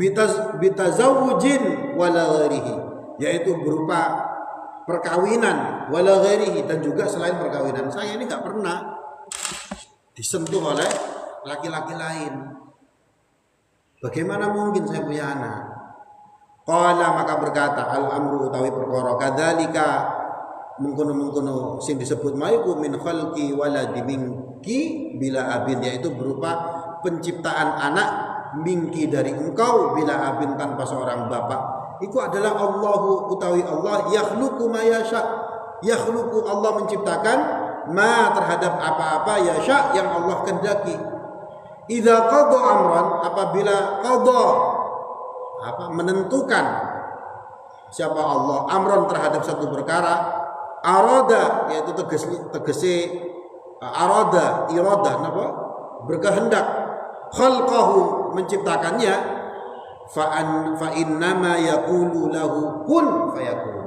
Bitazawujin wala ghairihi, yaitu berupa perkawinan, wala ghairihi, dan juga selain perkawinan. Saya ini gak pernah disentuh oleh laki-laki lain. Bagaimana mungkin saya punya anak? Qala, maka berkata, al-amru utawi perkara kadzalika mengkono-mengkono sing disebut maiku min khalqi waladi minki bila abin, yaitu berupa penciptaan anak minki dari engkau bila abin, tanpa seorang bapak. Itu adalah Allahu utawi Allah yakhluqu ma yasha, yakhluqu, Allah menciptakan ma terhadap apa-apa yasha yang Allah kehendaki. Idza qada amran, apabila qada menentukan siapa Allah amron terhadap satu perkara, arada, yaitu tegese arada, iradah napa? Berkehendak, khalqahu, menciptakannya, fa innama yaqulu lahu kun fayakun.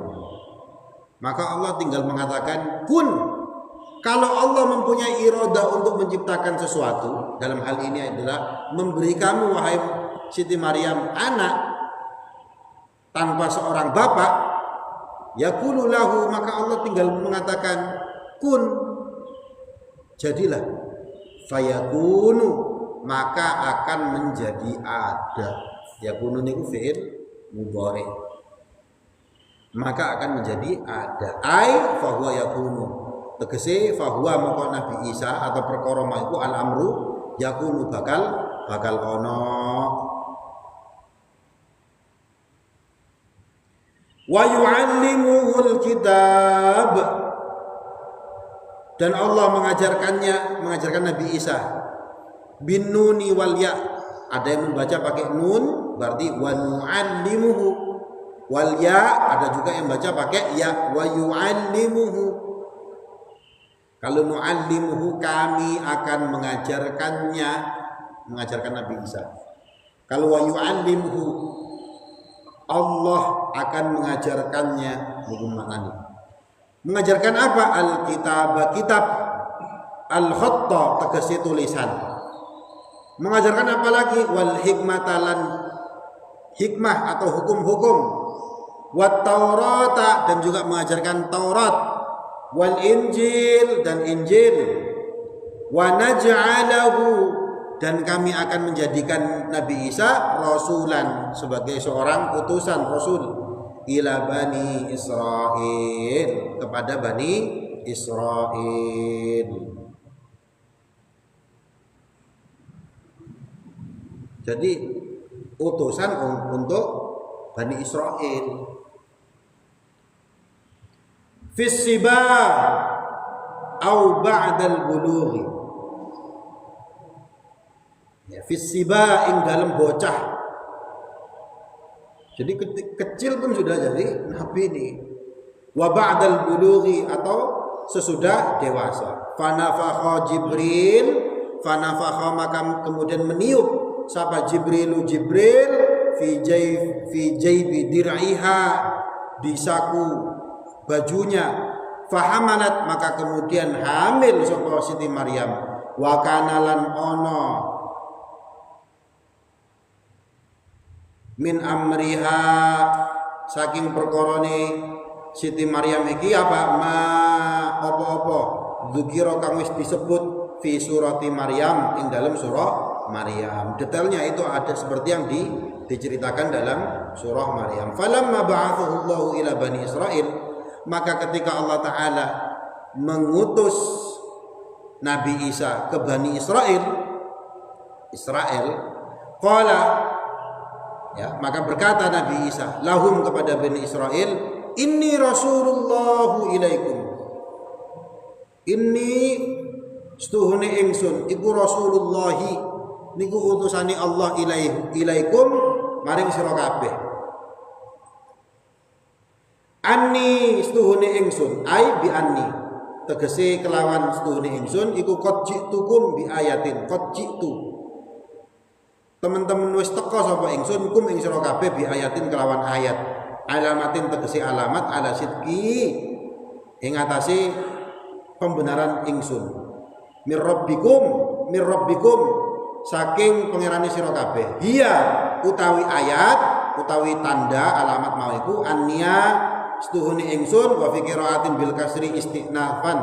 Maka Allah tinggal mengatakan kun, Kalau Allah mempunyai iradah untuk menciptakan sesuatu, dalam hal ini adalah memberi kamu wahai Siti Maryam anak tanpa seorang bapak, yaqulu lahu, maka Allah tinggal mengatakan kun, jadilah, fayakunu, maka akan menjadi ada. Yakunu niku fi'il mudhari, maka akan menjadi ada. Ai fahuwa yakunu, tegese fahuwa maka Nabi Isa atau perkara iku al amru yakunu bakal ono. Wa yu'allimuhul kitab, dan Allah mengajarkan Nabi Isa bin nuni wal ya. Ada yang membaca pakai nun berarti wa nu'allimuhu, wal ya ada juga yang baca pakai ya, wa yu'allimuhu. Kalau nu'allimuhu kami akan mengajarkan Nabi Isa. Kalau wa yu'allimuhu Allah akan mengajarkannya. Mengajarkan apa? Kitab, al-khatta tegese tulisan. Mengajarkan apa lagi? Wal hikmatalan, hikmah atau hukum-hukum. Wat taurata, dan juga mengajarkan Taurat. Wal injil, dan Injil. Wa naj'alahu, dan kami akan menjadikan Nabi Isa rasulan, sebagai seorang utusan rasul, ila Bani Israil, kepada Bani Israil. Jadi utusan untuk Bani Israil. Fis siba au ba'dal bulughi, ya, fisiba ing dalam bocah. Jadi kecil pun sudah jadi nabi ini. Wa ba'dal bulughi, atau sesudah dewasa. Fanafakha Jibril, fanafakha maka kemudian meniup sapa Jibril fi jaybi dir'iha, di saku bajunya. Fahamalat, maka kemudian hamil sapa Siti Maryam. Wa kanalan ono min amriha, saking perkorone Siti Maryam iki apa apa dzikira kang wis disebut fi surati Maryam, ing dalam surah Maryam. Detailnya itu ada seperti yang diceritakan dalam surah Maryam. Falamma ba'athahu Allahu ila Bani Israil, maka ketika Allah Ta'ala mengutus Nabi Isa ke Bani Israel, qala, ya, maka berkata Nabi Isa lahum, kepada Bani Israel, inni rasulullahu ilaikum, inni setuhune ingsun iku rasulullahi, niku utusane Allah ilaikum maring sira kabeh. Anni setuhune ingsun, ai bi anni, tegese kelawan setuhune ingsun iku qad ji'tukum bi ayatin, qad ji'tu, teman-teman wis teka sapa ingsun kum ing sira kabeh bi ayatin kelawan ayat, alamatin tegese alamat, ala sidqi ing atase pembenaran ingsun, mir rabbikum saking pangerane sira kabeh. Hiya utawi ayat, utawi tanda alamat mau iku anniya setuhune ingsun, wa fi qiraatin bil kasri istinafan,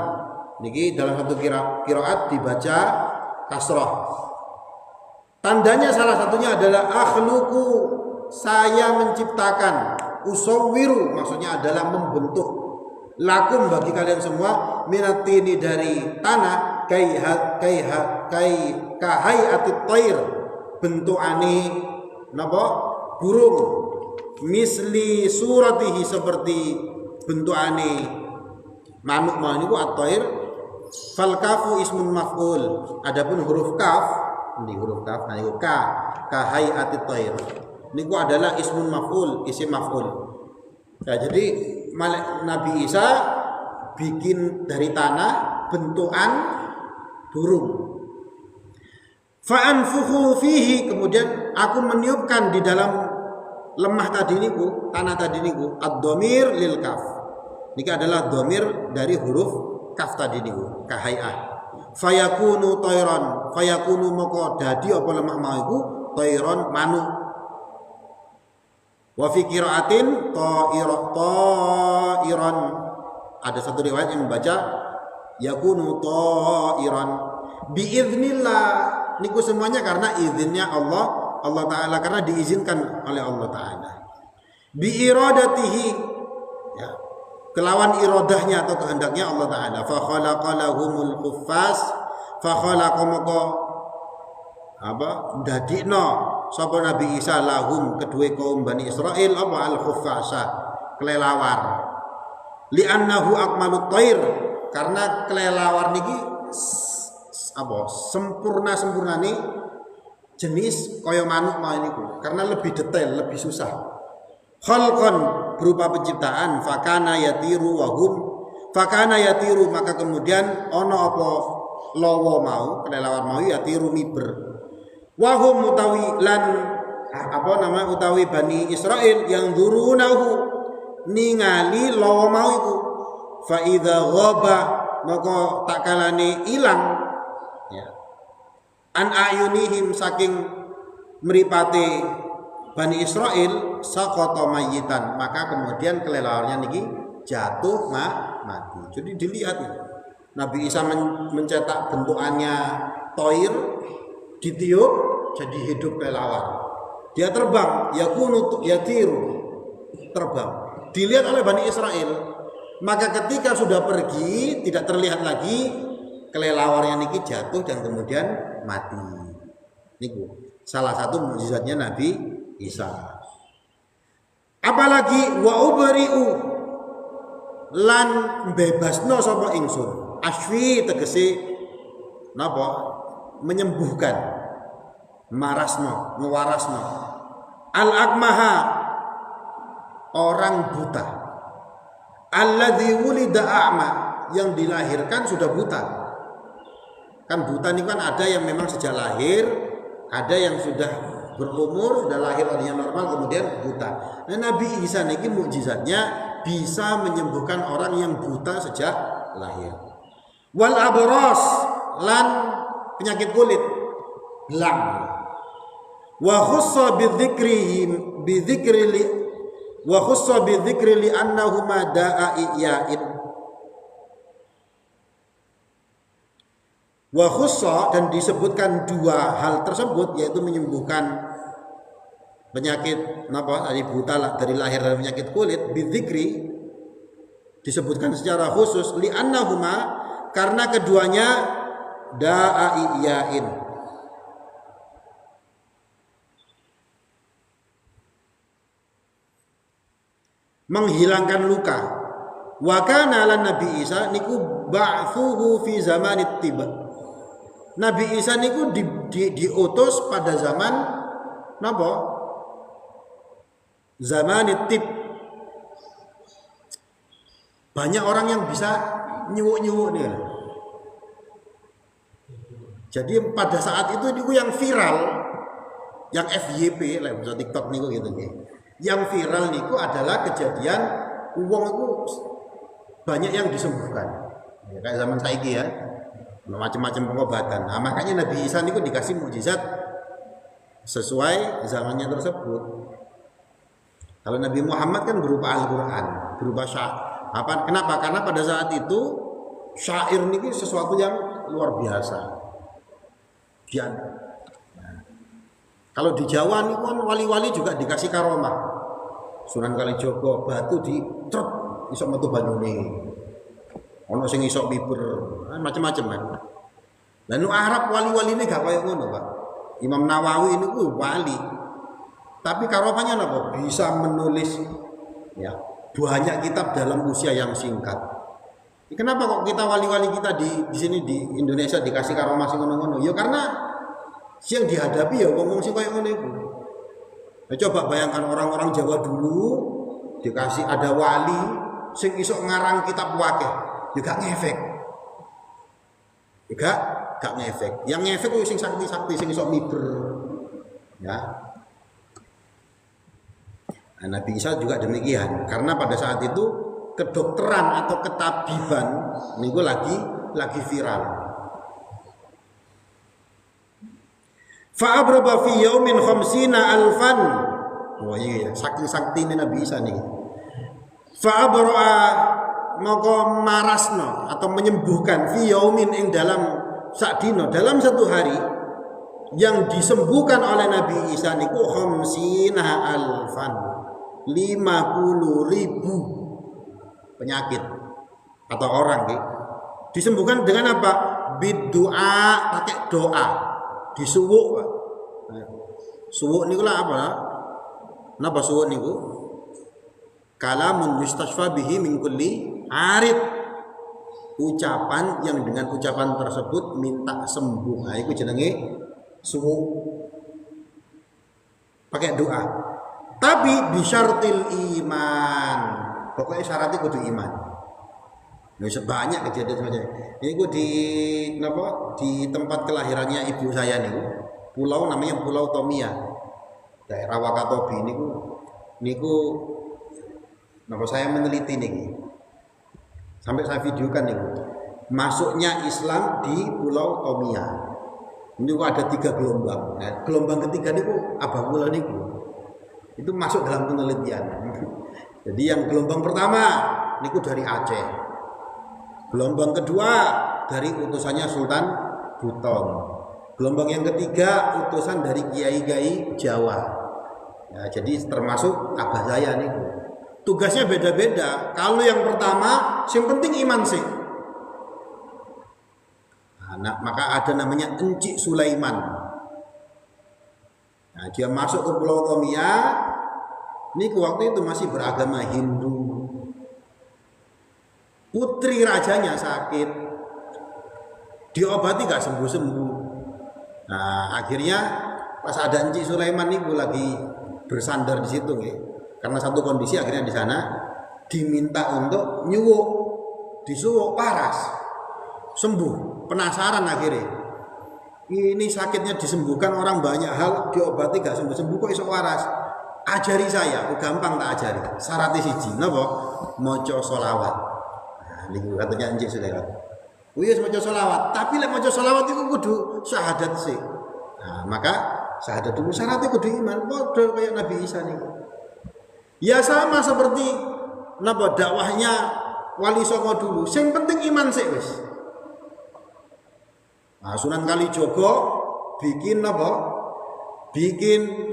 niki dalam satu qiraat dibaca kasrah. Tandanya salah satunya adalah akhluqu, saya menciptakan, usawwiru maksudnya adalah membentuk, lakum bagi kalian semua, minatini dari tanah, kahayatit thair, bentukane napa burung, misli suratihi, seperti bentukane manuk mau niku at-thair. Fal kafu ismun maf'ul, adapun huruf kaf, ini huruf kaf, nah itu ka hayatit thair niku adalah ismun maf'ul, isim maf'ul. Nah, jadi Nabi Isa bikin dari tanah bentukan burung. Fa'anfukhu fihi, kemudian aku meniupkan di dalam lemah tadi niku, tanah tadi niku, ad-dhamir lil kaf. Niki adalah dhamir dari huruf kaf tadi niku kahai'ah. Fayakunu tayran, fayakunu moko dadi apa lemah mau iku tayran manuk. Wa fi qiraatin ta'iran. Ada satu riwayat yang membaca yakunu ta'iran biiznillah. Niku semuanya karena izinnya Allah Ta'ala, karena diizinkan oleh Allah Ta'ala. Bi iradatihi, ya, kelawan iradahnya atau kehendaknya Allah Ta'ala. Fa khalaqalahumul khuffas, fa khalaqamaka apa dadikno sapa Nabi Isa lahum kedue kaum Bani Israil apa al khuffasa kelelawar. Li'annahu akmalut thair, karena kelelawar niki apa sempurnane jenis kaya manuk mau niku, karena lebih detail, lebih susah. Khalqan berupa penciptaan, fakana yatiru wahum, fakana yatiru maka kemudian ono apa lawa mau kelelawar mau yatiru miber. Wahum utawi lan apa nama utawi Bani Israil yang durunahu ningali lawa mau iku. Fa idza ghaba maka tak kalane ilang, ya, an ayunihim saking mripate Bani Israil saqata mayyitan, maka kemudian kelelawarnya niki jatuh mati. Jadi dilihat Nabi Isa mencetak bentukannya toir, ditiup jadi hidup kelelawar. Dia terbang, yakunu yatiru, terbang. Dilihat oleh Bani Israil, maka ketika sudah pergi tidak terlihat lagi kelelawarnya niki jatuh dan kemudian mati. Niku salah satu mukjizatnya Nabi Isa. Apalagi wa ubri'u lan bebasno sapa ingsun. Asfi tegese napa? Menyembuhkan, marasno, ngewarasno. Al akmaha orang buta. Alladzi wulida a'ma, yang dilahirkan sudah buta. Kan buta ini kan ada yang memang sejak lahir, ada yang sudah berumur, sudah lahir orangnya normal kemudian buta. Nah, Nabi Isa niki mukjizatnya bisa menyembuhkan orang yang buta sejak lahir. Wal abros lan penyakit kulit, belang. Wa khussa bidzikri li annahuma da'i'in. Wa khussa, dan disebutkan dua hal tersebut, yaitu menyembuhkan penyakit napa tadi buta dari lahir dan penyakit kulit, bidzikri disebutkan secara khusus li annahuma karena keduanya da'i'in, menghilangkan luka. Wa kana lan Nabi Isa niku ba'thuhu fi zamanit tiba. Nabi Isa niku diutus pada zaman napa? Zamanit tib. Banyak orang yang bisa nyuwuk-nyuwuk nih. Jadi pada saat itu niku yang viral, yang FYP lah bisa TikTok niku gitu nggih. Yang viral niku adalah kejadian uang itu banyak yang disembuhkan. Ya, kayak zaman saiki ya, macam-macam pengobatan. Nah, makanya Nabi Isa niku dikasih mukjizat sesuai zamannya tersebut. Kalau Nabi Muhammad kan berupa Al-Qur'an, berupa apa? Kenapa? Karena pada saat itu syair niku sesuatu yang luar biasa. Kalau di Jawa nih kan wali-wali juga dikasih karomah. Sunan Kalijogo batu di truk iso metu banyune. Ono sing iso miber, macam-macam kan. Lah nu Arab wali-wali ini gak kaya ngono, Pak. Imam Nawawi ini wali. Tapi karomahnya napa? Bisa menulis ya banyak kitab dalam usia yang singkat. Kenapa kok kita wali-wali kita di sini di Indonesia dikasih karomah sing ngono-ngono? Ya karena yang dihadapi ya wong-wong sing koyo ngene iku. Nah, coba bayangkan orang-orang Jawa dulu dikasih ada wali sing iso ngarang kitab wakeh, ya gak ngefek. Ya gak ngefek. Yang ngefek kuwi sing sakti-sakti sing iso miber. Ya. Nah, Nabi Isa juga demikian, karena pada saat itu kedokteran atau ketabiban niku lagi viral. Fa abraba fi yaumin khamsina alfan. Oh iya, saking saktine Nabi Isa nih. Fa abra maka marasno atau menyembuhkan fi yaumin ing dalam sakdino, dalam satu hari yang disembuhkan oleh Nabi Isa niku khamsina alfan, 50.000 penyakit atau orang gitu. Disembuhkan dengan apa? Biddu'a, pakai doa. Disuwuk. Suwuk niku lah apa? Napa suwuk niku? Kalamun yustashfa bihi min kulli arid. Ucapan yang dengan ucapan tersebut minta sembuh. Nah, itu jenenge suwuk. Pakai doa. Tapi bisyartil iman. Pokoknya syaratnya kudu iman. Nah, banyak kejadian semacam ini. Ini di tempat kelahirannya ibu saya nih, pulau namanya Pulau Tomia, daerah Wakatobi niku saya meneliti nih, sampai saya videokan nih, masuknya Islam di Pulau Tomia. Ini ada 3 gelombang. Nah, gelombang ketiga niku abang kula niku itu masuk dalam penelitian. Jadi yang gelombang pertama niku dari Aceh. Gelombang kedua dari utusannya Sultan Buton. Gelombang yang ketiga utusan dari kiai-kiai Jawa. Ya, jadi termasuk abah saya nih. Tugasnya beda-beda. Kalau yang pertama, yang penting iman sih. Nah, maka ada namanya Encik Sulaiman. Nah, dia masuk ke Pulau Tomia. Ini waktu itu masih beragama Hindu. Putri rajanya sakit, diobati gak sembuh-sembuh. Nah, akhirnya pas ada Encik Sulaiman nih lagi bersandar di situ nih, karena satu kondisi akhirnya di sana diminta untuk nyuwuk, disuwuk paras, sembuh. Penasaran akhirnya, ini sakitnya disembuhkan orang banyak hal, diobati gak sembuh-sembuh kok iso waras. Ajari saya, gampang tak ajari. Syaratnya siji, napa? Maca sholawat. Niku katanya Encik Sulaiman. Wis maca selawat, tapi lek maca selawat iku kudu syahadat sih. Nah, maka syahadat dulu syaratnya kudu iman, padha kayak Nabi Isa niku. Ya sama seperti napa dakwahnya Wali Songo dulu. Sing penting iman sih wis. Nah, Sunan Kalijogo bikin napa? Bikin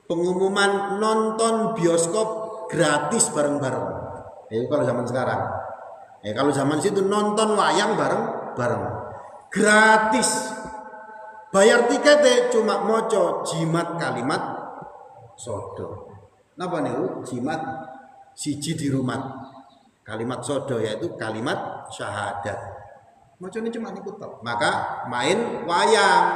pengumuman nonton bioskop gratis bareng-bareng. Itu kalau zaman sekarang. Kalau zaman situ nonton wayang bareng-bareng gratis, bayar tiketnya cuma moco jimat kalimat sodo. Napa nih? Jimat siji di rumah kalimat sodo, yaitu kalimat syahadat. Moco ini cuma ikut tok. Maka main wayang.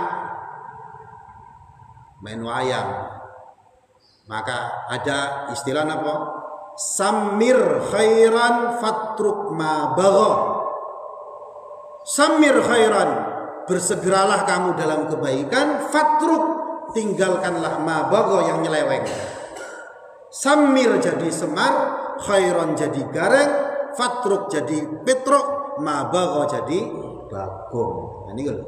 Maka ada istilah apa? Samir khairan fatruk ma bagha. Samir khairan, bersegeralah kamu dalam kebaikan, fatruk, tinggalkanlah ma bagha yang nyeleweng. Samir jadi semar, khairan jadi gareng, fatruk jadi petruk, ma bagha jadi bagong. Nah ini lho.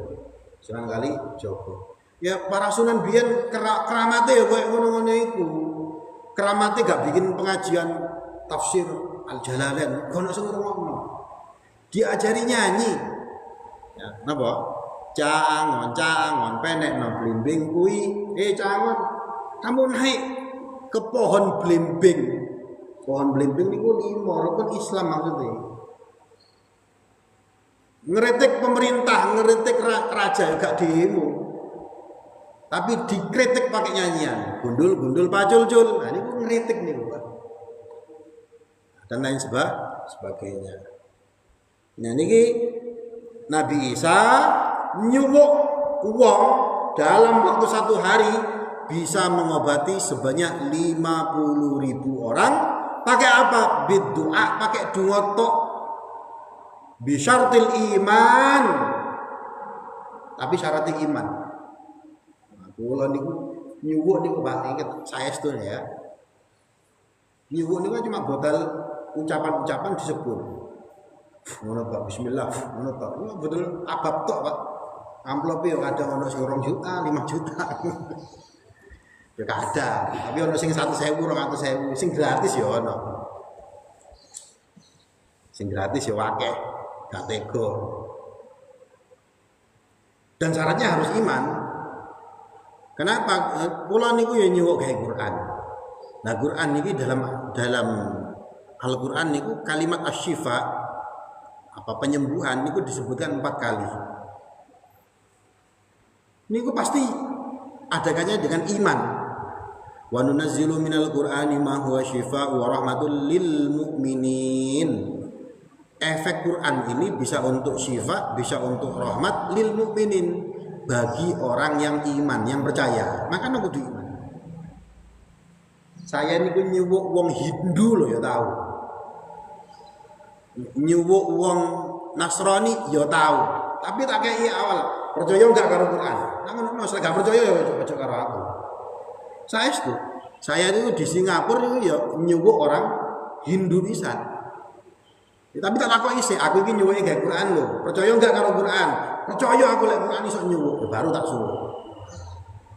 Sunan Kalijogo. Ya para sunan biyen keramate ya koyo ngono-ngono iku. Keramatnya gak bikin pengajian tafsir Al-Jalalain, kono sing ngomong. Diajari nyanyi. Ya, napa? Cangon penek no blimbing kuwi. Cangon, kamu naik ke pohon blimbing. Pohon blimbing niku 5 rukun Islam maksudnya. Ngeritik pemerintah, ngeritik raja gak demo. Tapi dikritik pakai nyanyian, gundul pacul-cul. Nah ini ngeritik nih Pak. Dan lain sebagainya. Nah ini Nabi Isa nyuwuk uang dalam waktu 1 hari bisa mengobati sebanyak 50.000 orang. Pakai apa? Biddu'a, pakai doa tok. Bisyartil iman. Tapi syaratnya iman. Kula niku nyuwuk niku Pak, inget saya itu ya. Nyuwuk niku cuma botol ucapan-ucapan disebut. Ngono Pak, bismillah, ngono Pak. Betul abab tok Pak. Amplop yo kadang ono sing 2 juta, 5 juta. Ya kadang, tapi ono sing 100.000, 200.000, sing gratis ya ono. Sing gratis ya akeh, gak tega. Dan syaratnya harus iman. Kenapa? Kula niku ya nyuwuk gawe Quran. Nah, Quran niki dalam Al-Quran niku kalimat asy-syifa apa penyembuhan niku disebutkan 4 kali. Niku pasti ada kaitannya dengan iman. Wa nunazzilu minal Qur'ani ma huwa syifaa'un wa rahmatul lil mu'minin. Efek Quran ini bisa untuk syifa, bisa untuk rahmat lil mu'minin, bagi orang yang iman, yang percaya. Maka kudu iman. Saya niku nyuwuk wong Hindu loh ya tahu. Nyuwuk wong Nasrani ya tahu. Tapi tak kei awal, percaya enggak karo Quran? Nah ngono gak percaya ya aja karo aku. Saya itu di Singapura itu ya nyuwuk orang Hindu pisan. Ya, tapi tak takoki sih, aku iki nyuwuke gawe Quran lho. Percaya enggak karo Quran? Percaya aku lek Quran iso nyuwuk, baru tak suwuk.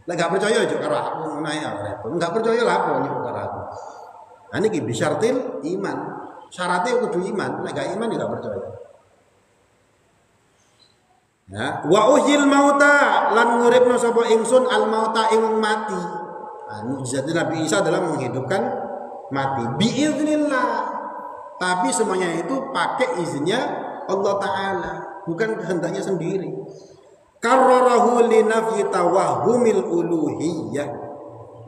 Lek gak percaya aja karo aku ngono ae repot. Enggak percaya lah apa nyuwuk karo aku. Nah niki bisyartil iman. Syaratnya kudu iman, lek gak iman ya gak percaya. Ya, wa uhil mauta lan nguripno sapa ingsun al mauta ing mati. Nah, mukjizat Nabi Isa adalah menghidupkan mati biiznillah. Tapi semuanya itu pakai izinnya Allah Ta'ala, bukan kehendaknya sendiri. Karrarahu li nafyi tawahhumil uluhiyah.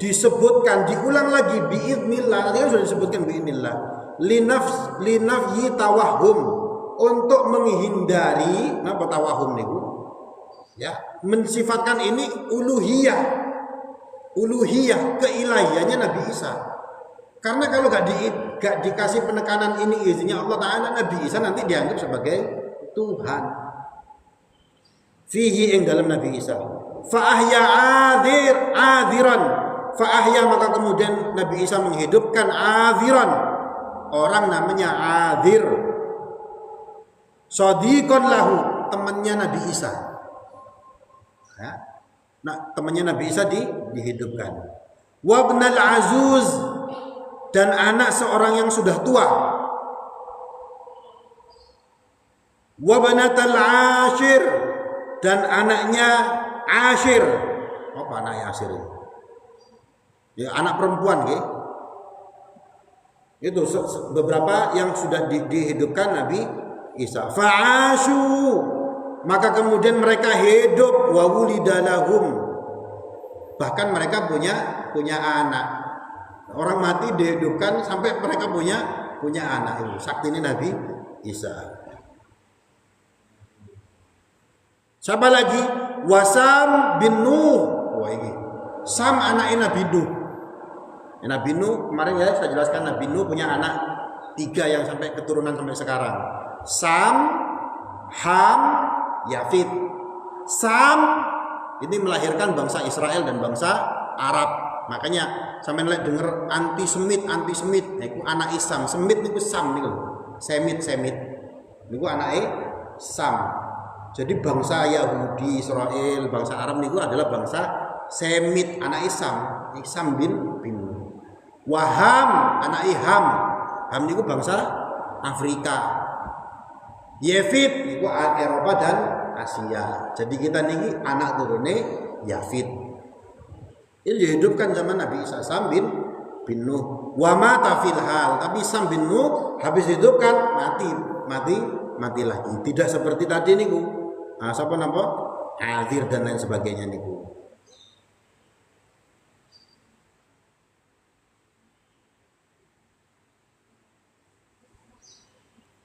Disebutkan, diulang lagi biiznillah. Tadi kan sudah disebutkan biiznillah. Li nafyi tawahhum, untuk menghindari apa tawahhum niku? Ya, mensifatkan ini uluhiyah. Uluhiyah, keilahiannya Nabi Isa. Karena kalau gak dikasih penekanan ini izinnya Allah Ta'ala, Nabi Isa nanti dianggap sebagai Tuhan. Fihi ing dalam Nabi Isa. Fa'ahya adiran. Fa'ahya maka kemudian Nabi Isa menghidupkan adiran. Orang namanya adir. Sadiqon lahu, temannya Nabi Isa. Ya. Nah, temannya Nabi Isa dihidupkan. Wabnal azuz, dan anak seorang yang sudah tua. Wabnatal ashir, dan anaknya Ashir. Apa anaknya Ashir ini? Ya anak perempuan gitu. Itu beberapa yang sudah dihidupkan Nabi Isa. Fa'ashu, maka kemudian mereka hidup. Wa wulidalahum, bahkan mereka punya anak. Orang mati dihidupkan sampai mereka punya anak. Itu sakti ini Nabi Isa. Siapa lagi? Wasam bin Nuh. Wah ini Sam anaknya Nabi Nuh. Nabi Nuh kemarin ya saya jelaskan, Nabi Nuh punya anak 3 yang sampai keturunan sampai sekarang. Sam, Ham, Yafid. Sam ini melahirkan bangsa Israel dan bangsa Arab. Makanya sampai lihat dengar anti-semit, niku anak Isam. Semit niku Sam niku. Semit. Niku anake Sam. Jadi bangsa Yahudi, Israel, bangsa Arab niku adalah bangsa Semit, anak Isam bin Waham, anak Ham. Ham niku bangsa Afrika. Yafid niku Eropa dan Asia. Jadi kita niki anak turune Yafid. Ini dihidupkan zaman Nabi Isa. Sam bin Nuh. Wa mata fil hal, tapi Sam bin Nuh habis dihidupkan mati lagi. Tidak seperti tadi niku. Nah, siapa nama? Azir dan lain sebagainya niku.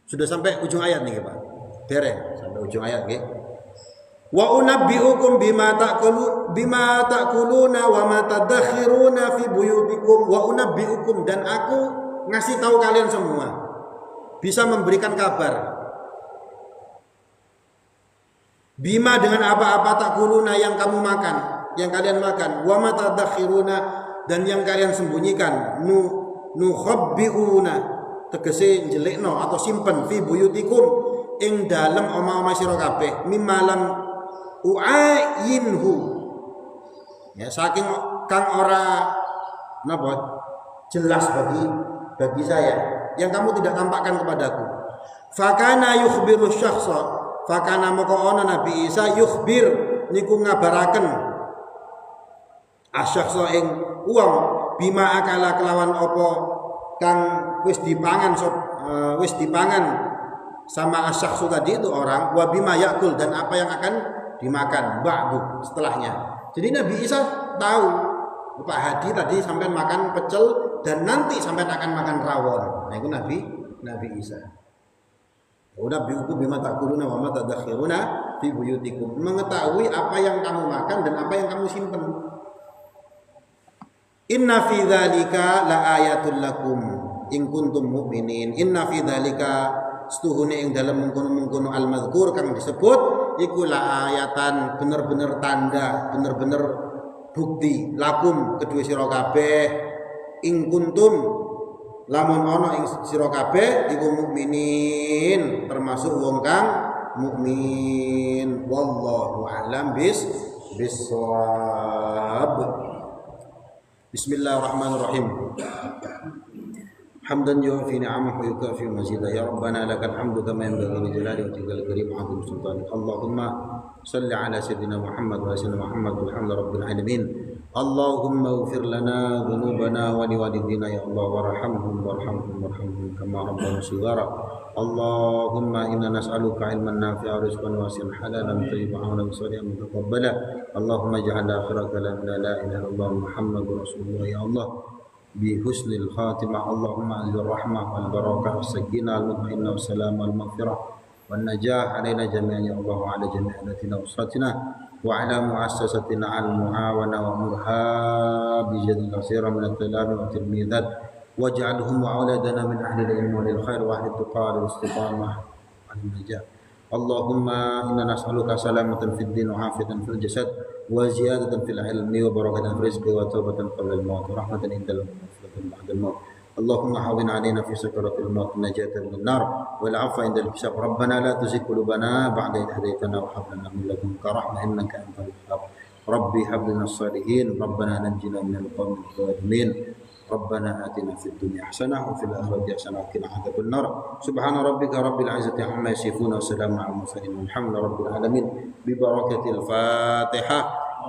Sudah sampai ujung ayat nih Pak. Dereng sampai ujung ayat nggih. Wa unabbiukum bima ta'kuluna wa ma tadakhiruna fi buyutikum. Wa unabbiukum, dan aku ngasih tahu kalian semua, bisa memberikan kabar. Bima dengan apa-apa ta'kuluna yang kamu makan, yang kalian makan. Wa ma tadakhiruna, dan yang kalian sembunyikan. Nukhabbiuna, tegese njelikno atau simpen fi buyutikum ing dalem omah-omah sira kabeh mimalam uayinhu ya saking kang ora napa jelas bagi saya yang kamu tidak tampakkan kepadaku. Fakana yukhbiru syakhsa fakana moko ana Nabi Isa yukhbir niku ngabaraken asyakhsa ing wong bima akala kelawan apa kang wis dipangan sama asyakhsu tadi itu orang wa bima yakul dan apa yang akan dimakan ba'du setelahnya. Jadi Nabi Isa tahu Pak Hadi tadi sampai makan pecel dan nanti sampai akan makan rawon. Nah itu Nabi Isa. Unabbiukum bima ta'kuluna wa ma tadakhiruna fi buyutikum. Mengetahui apa yang kamu makan dan apa yang kamu simpen. Inna fi dzalika laayatul lakum in kuntum mu'minin. Inna fi dzalika setuhune ing dalem mengkono-mengkono al-madzkur kang disebut iku laayatan bener-bener tanda, bener-bener bukti lakum kedua sira kabeh in kuntum lamun ana ing sira kabeh iku mukminin termasuk wong kang mukmin. Wallahu a'lam bissawab. Bismillahirrahmanirrahim. Hamdan yu'afi ni'amahu wa yukafi mazidah. Ya Rabbana lakal hamdu kama yanbaghi li jalali wajhikal karim wa 'azimi sultanik. Allahumma salli ala sayyidina Muhammad wa ala Muhammad walhamdu rabbil alamin. Allahumma ighfir lana dhunubana wa liwalidina ya Allah warhamhum kama rabbana shighara. Allahumma inna nas'aluka ilman nafi'a rizqan wasi'an halalan thayyiban wa salihan mutaqabbala. Allahumma ij'al akhira kalamina la ilaha illallah Muhammadur Rasulullah ya Allah. بحسن الخاتمة اللهم أنزل الرحمة والبركة والسكينة المطمئنة والسلام والمغفرة والنجاح علينا جميعا يا الله وعلى جميع أهلنا وأسرتنا وعلى مؤسستنا على المعاونة وأمرها بجد كثيرا من التلاميذ والتلميذات واجعلهم وأولادنا من أهل العلم والخير وأهل التقى والاستقامة على النجاة. اللهم إنا نسألك سلامة في الدين وعافية في الجسد وزيادة في العلم وبركة في الرزق وتوبة قبل الموت ورحمة عند الموت ومغفرة بعد الموت. اللهم هون علينا في سكرة الموت النجاة من النار والعفو عند الحساب. ربنا لا تزغ قلوبنا بعد إذ هديتنا وهب لنا من لدنك رحمة إنك أنت الوهاب. ربي هب لنا الصالحين ربنا نجنا من القوم الظالمين. ربنا آتنا في الدنيا حسنة وفي الآخرة حسنة وقنا عذاب النار. سبحان ربك رب العزة عما يصفون وسلام على المرسلين والحمد لله رب العالمين. ببركة الفاتحة.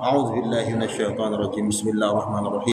أعوذ بالله من الشيطان الرجيم. بسم الله الرحمن الرحيم.